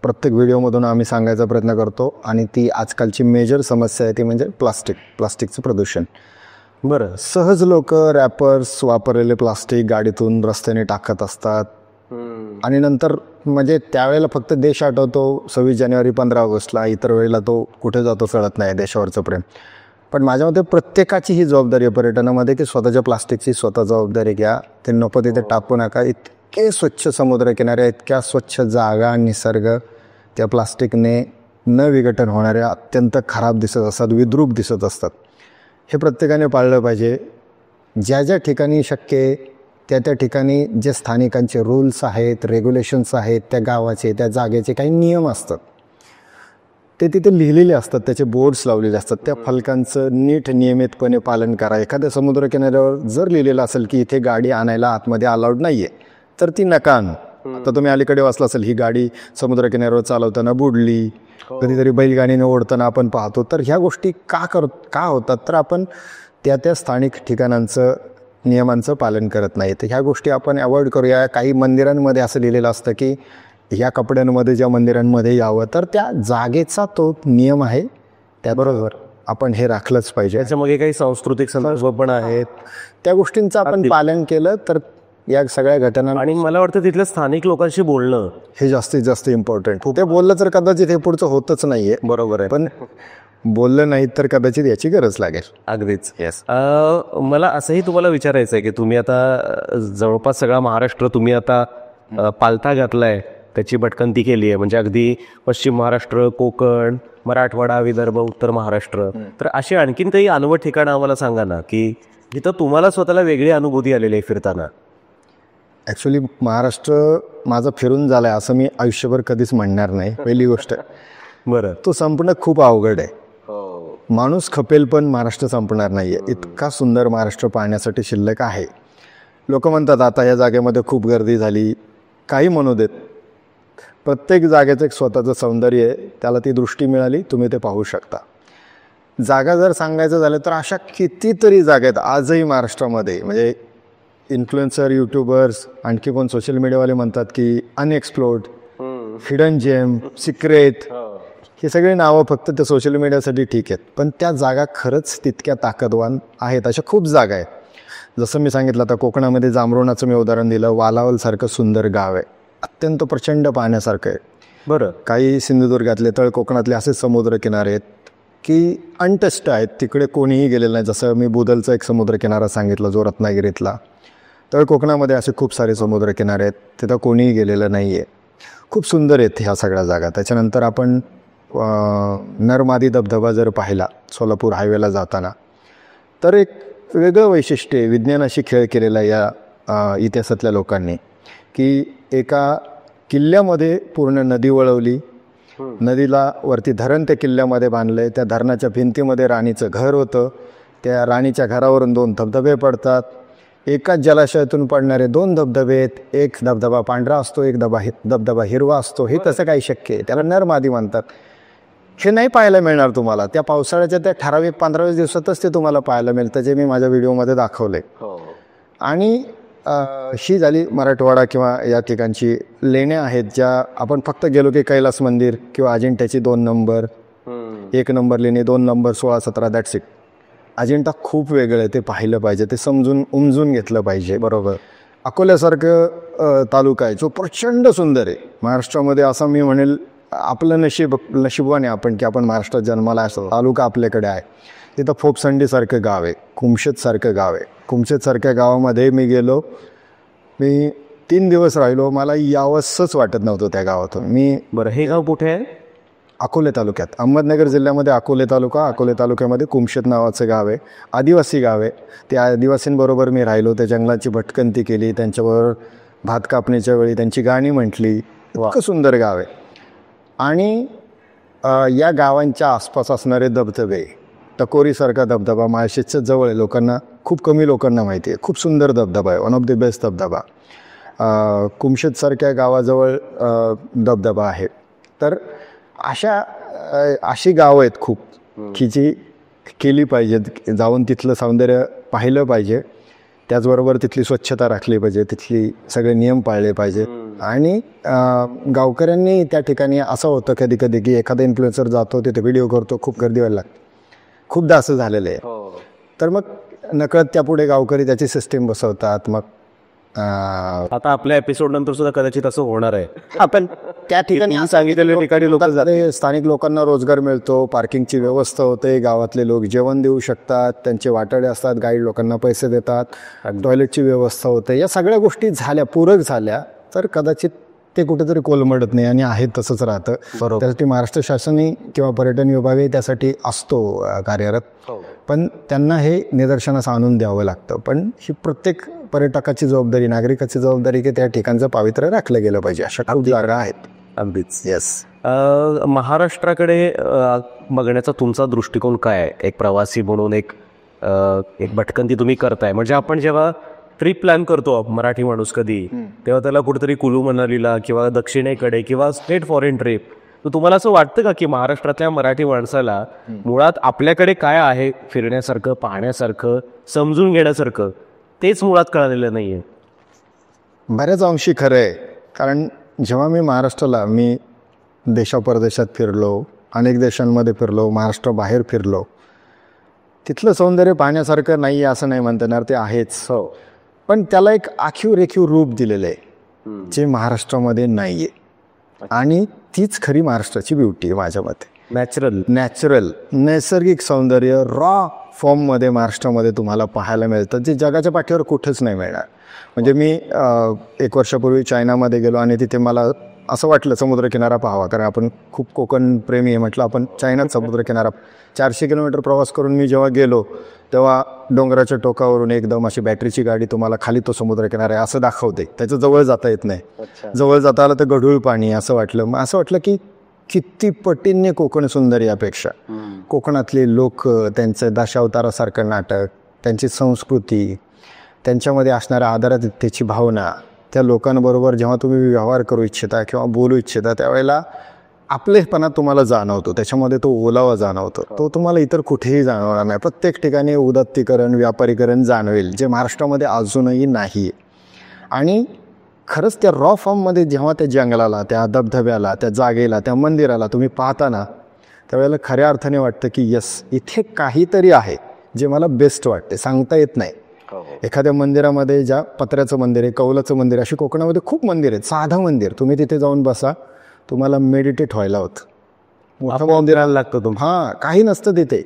प्रत्येक व्हिडिओमधून आम्ही सांगायचा प्रयत्न करतो आणि ती आजकालची मेजर समस्या आहे ती म्हणजे प्लास्टिकचं प्रदूषण. बरं, सहज लोक रॅपर्स वापरलेले प्लास्टिक गाडीतून रस्त्याने टाकत असतात आणि नंतर म्हणजे त्यावेळेला फक्त देश आठवतो 26 जानेवारी 15 ऑगस्टला, इतर वेळेला तो कुठे जातो कळत नाही देशावरचं प्रेम. पण माझ्या मते प्रत्येकाची ही जबाबदारी आहे पर्यटनामध्ये की स्वतःच्या प्लास्टिकची स्वतः जबाबदारी घ्या. ते नको तिथे टाकू नका. इतके स्वच्छ समुद्रकिनारे, इतक्या स्वच्छ जागा, निसर्ग त्या प्लास्टिकने न विघटन होणाऱ्या अत्यंत खराब दिसत असतात, विद्रूप दिसत असतात. हे प्रत्येकाने पाळलं पाहिजे. ज्या ठिकाणी शक्य आहे त्या ठिकाणी जे स्थानिकांचे रूल्स आहेत, रेग्युलेशन्स आहेत, त्या गावाचे त्या जागेचे काही नियम असतात ते तिथे लिहिलेले असतात, त्याचे बोर्ड्स लावलेले असतात. त्या फलकांचं नीट नियमितपणे पालन करा. एखाद्या समुद्रकिनाऱ्यावर जर लिहिलेलं असेल की इथे गाडी आणायला आतमध्ये अलाउड नाही आहे तर ती नका आणू. आता तुम्ही अलीकडे वाचलं असेल ही गाडी समुद्रकिनाऱ्यावर चालवताना बुडली, कधीतरी बैलगाडीने ओढताना आपण पाहतो. तर ह्या गोष्टी का होतात तर आपण त्या स्थानिक ठिकाणांचं नियमांचं पालन करत नाही. तर ह्या गोष्टी आपण अवॉइड करूया. काही मंदिरांमध्ये असं लिहिलेलं असतं की ह्या कपड्यांमध्ये ज्या मंदिरांमध्ये यावं, तर त्या जागेचा तो नियम आहे, त्याबरोबर आपण हे राखलंच पाहिजे. त्याच्यामध्ये काही सांस्कृतिक संदर्भ पण आहेत, त्या गोष्टींचं आपण पालन केलं तर या सगळ्या घटना. आणि मला वाटतं तिथल्या स्थानिक लोकांशी बोलणं हे जास्तीत जास्त इम्पॉर्टंट. ते बोललं तर कदाचित हे पुढचं होतच नाहीये. बरोबर आहे, पण बोललं नाही तर कदाचित याची गरज लागेल. अगदीच. येस. मला असंही तुम्हाला विचारायचं आहे की तुम्ही आता जवळपास सगळा महाराष्ट्र तुम्ही आता पालथा घातलाय, त्याची भटकंती केली आहे. म्हणजे अगदी पश्चिम महाराष्ट्र, कोकण, मराठवाडा, विदर्भ, उत्तर महाराष्ट्र. तर अशी आणखीन काही अनवट ठिकाणं आम्हाला सांगा ना की जिथं तुम्हाला स्वतःला वेगळी अनुभूती आलेली आहे फिरताना. ॲक्च्युली महाराष्ट्र माझं फिरून झालं आहे असं मी आयुष्यभर कधीच म्हणणार नाही. पहिली गोष्ट. बरं, तो संपणं खूप अवघड आहे. माणूस खपेल पण महाराष्ट्र संपणार नाही आहे. इतका सुंदर महाराष्ट्र पाहण्यासाठी शिल्लक आहे. लोक म्हणतात आता या जागेमध्ये खूप गर्दी झाली, काही म्हणू देत. प्रत्येक जागेचं एक स्वतःचं सौंदर्य आहे, त्याला ती दृष्टी मिळाली तुम्ही ते पाहू शकता. जागा जर सांगायचं झालं तर अशा कितीतरी जागा आहेत आजही महाराष्ट्रामध्ये. म्हणजे इन्फ्लुएन्सर, यूट्यूबर्स, आणखी कोण सोशल मीडियावाले म्हणतात की अनएक्सप्लोर्ड, हिडन जेम, सिक्रेट, हे सगळे नावं फक्त त्या सोशल मीडियासाठी ठीक आहेत, पण त्या जागा खरंच तितक्या ताकदवान आहेत. अशा खूप जागा आहेत. जसं मी सांगितलं आता कोकणामध्ये जांभरोणाचं मी उदाहरण दिलं. वालावलसारखं सुंदर गाव आहे, अत्यंत प्रचंड पाहण्यासारखं आहे. बरं, काही सिंधुदुर्गातले तळ कोकणातले असे समुद्रकिनारे आहेत की अनटच्ड आहेत, तिकडे कोणीही गेलेलं नाही. जसं मी बुदलचा एक समुद्रकिनारा सांगितला जो रत्नागिरीतला. तळ कोकणामध्ये असे खूप सारे समुद्रकिनारे आहेत, तिथं कोणीही गेलेलं नाही आहे. खूप सुंदर आहेत ह्या सगळ्या जागा. त्याच्यानंतर आपण नरमादी धबधबा जर पाहिला सोलापूर हायवेला जाताना तर एक वेगळं वैशिष्ट्य आहे. विज्ञानाशी खेळ केलेला या इतिहासातल्या लोकांनी की एका किल्ल्यामध्ये पूर्ण नदी वळवली, नदीला वरती धरण त्या किल्ल्यामध्ये बांधलं आहे. त्या धरणाच्या भिंतीमध्ये राणीचं घर होतं. त्या राणीच्या घरावरून 2 धबधबे पडतात. एकाच जलाशयातून पडणारे 2 धबधबे आहेत. एक धबधबा पांढरा असतो, एक धबधबा हिरवा असतो. हे कसं काही शक्य आहे? त्याला नरमादी म्हणतात. हे नाही पाहायला मिळणार तुम्हाला. त्या पावसाळ्याच्या त्या ठराविक 15-20 दिवसातच ते तुम्हाला पाहायला मिळतं, जे मी माझ्या व्हिडिओमध्ये दाखवले. आणि ही झाली मराठवाडा किंवा या ठिकाणची लेण्या आहेत ज्या आपण फक्त गेलो की कैलास मंदिर किंवा अजिंठ्याची 2 नंबर, 1 नंबर लेणी, 2 नंबर, 16-17, दॅट्स इट. अजिंठा खूप वेगळं आहे, ते पाहिलं पाहिजे, ते उमजून घेतलं पाहिजे. बरोबर. अकोल्यासारखं तालुका आहे जो प्रचंड सुंदर आहे. महाराष्ट्रामध्ये असं मी म्हणेल आपलं नशिबवान आहे आपण की आपण महाराष्ट्रात जन्माला असं तालुका आपल्याकडे आहे. तिथं फोपसंडीसारखं गाव आहे, कुमशेतसारखं गाव आहे. कुमशेतसारख्या गावामध्ये मी गेलो. मी 3 दिवस राहिलो. मला यावंसंच वाटत नव्हतं त्या गावातून. मी बरं, हे गाव कुठे आहे? अकोले तालुक्यात, अहमदनगर जिल्ह्यामध्ये अकोले तालुका. अकोले तालुक्यामध्ये कुमशेत नावाचं गाव आहे, आदिवासी गाव आहे. त्या आदिवासींबरोबर मी राहिलो, त्या जंगलाची भटकंती केली, त्यांच्याबरोबर भात कापणीच्या वेळी त्यांची गाणी म्हटली. इतकं सुंदर गाव आहे. आणि या गावांच्या आसपास असणारे धबधबे, टकोरीसारखा धबधबा माळशेजच्या जवळ आहे, लोकांना खूप कमी लोकांना माहिती आहे. खूप सुंदर धबधबा आहे, वन ऑफ द बेस्ट धबधबा. कुमशेतसारख्या गावाजवळ धबधबा आहे. तर अशी गावं आहेत खूप की जी केली पाहिजेत, जाऊन तिथलं सौंदर्य पाहिलं पाहिजे. त्याचबरोबर तिथली स्वच्छता राखली पाहिजे, तिथली सगळे नियम पाळले पाहिजेत. आणि गावकऱ्यांनी त्या ठिकाणी असं होतं कधी कधी की एखादा इन्फ्लुएन्सर जातो तिथे व्हिडिओ करतो, खूप गर्दी व्हायला लागते. खूपदा असं झालेलं आहे. तर मग नकळत त्यापुढे गावकरी त्याची सिस्टीम बसवतात. मग आता आपल्या एपिसोड नंतर सुद्धा कदाचित असं होणार आहे. आपण त्या ठिकाणी सांगितलेल्या ठिकाणी लोक जाते, स्थानिक लोकांना रोजगार मिळतो, पार्किंगची व्यवस्था होते, गावातले लोक जेवण देऊ शकतात, त्यांचे वाटाडे असतात, गाईड लोकांना पैसे देतात, टॉयलेटची व्यवस्था होते. या सगळ्या गोष्टी झाल्या, पूरक झाल्या, तर कदाचित ते कुठेतरी कोलमडत नाही आणि आहे तसंच राहतं. बरोबर. त्यासाठी महाराष्ट्र शासनही किंवा पर्यटन विभागही त्यासाठी असतो कार्यरत. पण त्यांना हे निदर्शनास आणून द्यावं लागतं. पण ही प्रत्येक पर्यटकाची जबाबदारी, नागरिकाची जबाबदारी की त्या ठिकाणचं पावित्र्य राखलं गेलं पाहिजे. अशा खूप जागा आहेत. अगदीच. येस. महाराष्ट्राकडे बघण्याचा तुमचा दृष्टिकोन काय आहे? एक प्रवासी म्हणून एक भटकंती तुम्ही करताय, म्हणजे आपण जेव्हा ट्रिप प्लॅन करतो मराठी माणूस कधी, तेव्हा त्याला कुठेतरी कुलू मनालीला किंवा दक्षिणेकडे किंवा स्टेट फॉरेन ट्रिप. तर तुम्हाला असं वाटतं का की महाराष्ट्रातल्या मराठी माणसाला मुळात आपल्याकडे काय आहे फिरण्यासारखं, पाहण्यासारखं, समजून घेण्यासारखं, तेच मुळात कळलेलं नाही आहे? बऱ्याच अंशी खरं आहे. कारण जेव्हा मी देशापरदेशात फिरलो, अनेक देशांमध्ये फिरलो, महाराष्ट्राबाहेर फिरलो, तिथलं सौंदर्य पाहण्यासारखं नाही असं नाही म्हणता येणार, ते आहेच. पण त्याला एक आखीव रेखीव रूप दिलेलं आहे जे महाराष्ट्रामध्ये नाही आहे. आणि तीच खरी महाराष्ट्राची ब्युटी आहे माझ्या मते. नैसर्गिक सौंदर्य रॉ फॉर्ममध्ये महाराष्ट्रामध्ये तुम्हाला पाहायला मिळतं, जे जगाच्या पाठीवर कुठंच नाही मिळणार. म्हणजे मी 1 वर्षापूर्वी चायनामध्ये गेलो आणि तिथे मला असं वाटलं समुद्रकिनारा पाहावा, कारण आपण खूप कोकण प्रेमी आहे. म्हटलं आपण चायनात समुद्रकिनारा. 400 किलोमीटर प्रवास करून मी जेव्हा गेलो तेव्हा डोंगराच्या टोकावरून एकदम अशी बॅटरीची गाडी तुम्हाला खाली तो समुद्रकिनारा आहे असं दाखवते. त्याचं जवळ जाता येत नाही. जवळ जाता आलं तर गढूळ पाणी असं वाटलं. मग असं वाटलं की किती पटींनी कोकण सुंदर यापेक्षा. कोकणातले लोक, त्यांचं दशावतारासारखं नाटक, त्यांची संस्कृती, त्यांच्यामध्ये असणाऱ्या आदरातिथ्याची भावना, त्या लोकांबरोबर जेव्हा तुम्ही व्यवहार करू इच्छिता किंवा बोलू इच्छिता त्यावेळेला आपलेपणा तुम्हाला जाणवतो, त्याच्यामध्ये तो ओलावा जाणवतो. तो तुम्हाला इतर कुठेही जाणवणार नाही. प्रत्येक ठिकाणी उदात्तीकरण, व्यापारीकरण जाणवेल, जे महाराष्ट्रामध्ये अजूनही नाही. आणि खरंच त्या रॉ फॉर्ममध्ये जेव्हा त्या जंगलाला, त्या धबधब्याला, त्या जागेला, त्या मंदिराला तुम्ही पाहता ना, त्यावेळेला खऱ्या अर्थाने वाटतं की यस, इथे काहीतरी आहे जे मला बेस्ट वाटते, सांगता येत नाही. एखाद्या मंदिरामध्ये, ज्या पत्र्याचं मंदिर आहे, कौलाचं मंदिर, अशी कोकणामध्ये खूप मंदिर आहेत. साधं मंदिर, तुम्ही तिथे जाऊन बसा, तुम्हाला मेडिटेट व्हायला होतं. मोठं मंदिराला लागतं काही नसतं तिथे.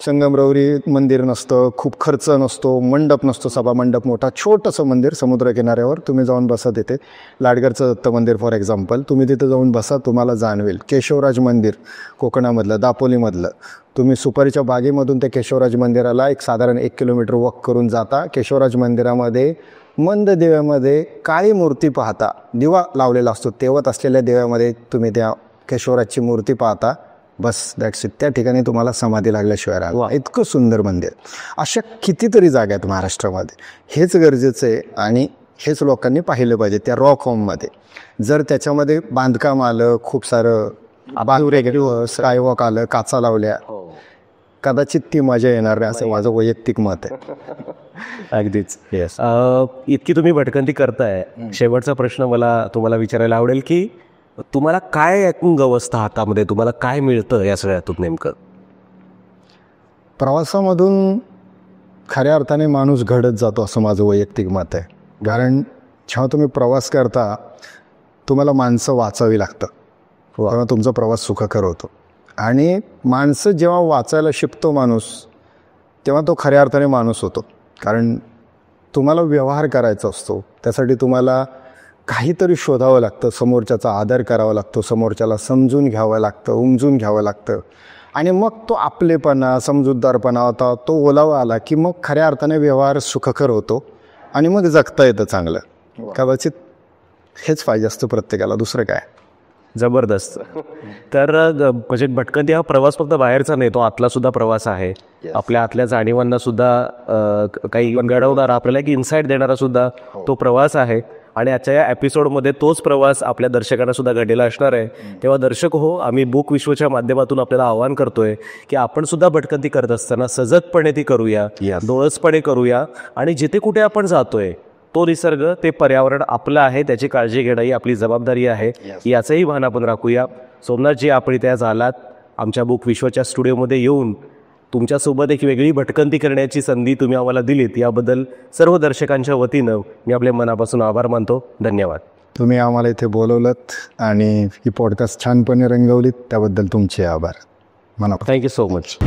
संगमरवरी मंदिर नसतं, खूप खर्च नसतो, मंडप नसतो, सभा मंडप मोठा, छोटंसं मंदिर समुद्रकिनाऱ्यावर. तुम्ही जाऊन बसा तिथे. लाडगडचं दत्त मंदिर फॉर एक्झाम्पल, तुम्ही तिथे जाऊन बसा, तुम्हाला जाणवेल. केशवराज मंदिर कोकणामधलं, दापोलीमधलं, तुम्ही सुपारीच्या बागेमधून त्या केशवराज मंदिराला एक साधारण 1 किलोमीटर वॉक करून जाता. केशवराज मंदिरामध्ये मंद दिव्यामध्ये काळी मूर्ती पाहता, दिवा लावलेला असतो, तेवत असलेल्या दिव्यामध्ये तुम्ही त्या केशवराजची मूर्ती पाहता. बस, दॅट्स इट. त्या ठिकाणी तुम्हाला समाधी लागल्याशिवाय राहा. इतकं सुंदर मंदिर. अशा कितीतरी जागा आहेत महाराष्ट्रामध्ये. हेच गरजेचं आहे आणि हेच लोकांनी पाहिलं पाहिजे त्या रॉ फॉर्ममध्ये. जर त्याच्यामध्ये बांधकाम आलं, खूप सारं स्कायवॉक आलं, काचा लावल्या, कदाचित ती मजा येणार नाही, असं माझं वैयक्तिक मत आहे. अगदीच. येस. इतकी तुम्ही भटकंती करताय, शेवटचा प्रश्न मला तुम्हाला विचारायला आवडेल की तुम्हाला काय ऐकून गवसतं हातामध्ये, तुम्हाला काय मिळतं या सगळ्यातून नेमकं? प्रवासामधून खऱ्या अर्थाने माणूस घडत जातो असं माझं वैयक्तिक मत आहे. कारण जेव्हा तुम्ही प्रवास करता तुम्हाला माणसं वाचावी लागतं, तेव्हा तुमचा प्रवास सुखकर होतो. आणि माणसं जेव्हा वाचायला शिकतो माणूस, तेव्हा तो खऱ्या अर्थाने माणूस होतो. कारण तुम्हाला व्यवहार करायचा असतो, त्यासाठी तुम्हाला काहीतरी शोधावं लागतं, समोरच्याचा आदर करावा लागतो, समोरच्याला समजून घ्यावं लागतं, उमजून घ्यावं लागतं. आणि मग तो आपलेपणा, समजूतदारपणा होता तो ओलावा आला की मग खऱ्या अर्थाने व्यवहार सुखकर होतो आणि मग जगता येतं चांगलं. कदाचित हेच पाहिजे असतं प्रत्येकाला, दुसरं काय. जबरदस्त. तर म्हणजे भटकंती हा प्रवास फक्त बाहेरचा नाही, तो आतला सुद्धा प्रवास आहे. आपल्या आतल्या जाणीवांना सुद्धा काही घडवणारा, आपल्याला एक इन्साईट देणारा सुद्धा तो प्रवास आहे. आणि आजच्या या एपिसोडमध्ये तोच प्रवास आपल्या दर्शकांना सुद्धा घडलेला असणार आहे. तेव्हा दर्शक हो, आम्ही बुक विश्वच्या माध्यमातून आपल्याला आवाहन करतोय की आपण सुद्धा भटकंती करत असताना सजगपणे ती करूया, डोळसपणे करूया. आणि जिथे कुठे आपण जातोय तो निसर्ग, ते पर्यावरण आपलं आहे, त्याची काळजी घेणं ही आपली जबाबदारी आहे, याचंही भान आपण राखूया. सोमनाथजी, आपण इथे आज आलात, आमच्या बुक विश्वच्या स्टुडिओमध्ये येऊन तुमच्यासोबत एक वेगळी भटकंती करण्याची संधी तुम्ही आम्हाला दिलीत, याबद्दल सर्व दर्शकांच्या वतीनं मी आपले मनापासून आभार मानतो. धन्यवाद. तुम्ही आम्हाला इथे बोलवलंत आणि ही पॉडकास्ट छानपणे रंगवलीत, त्याबद्दल तुमचे आभार. Thank you so much.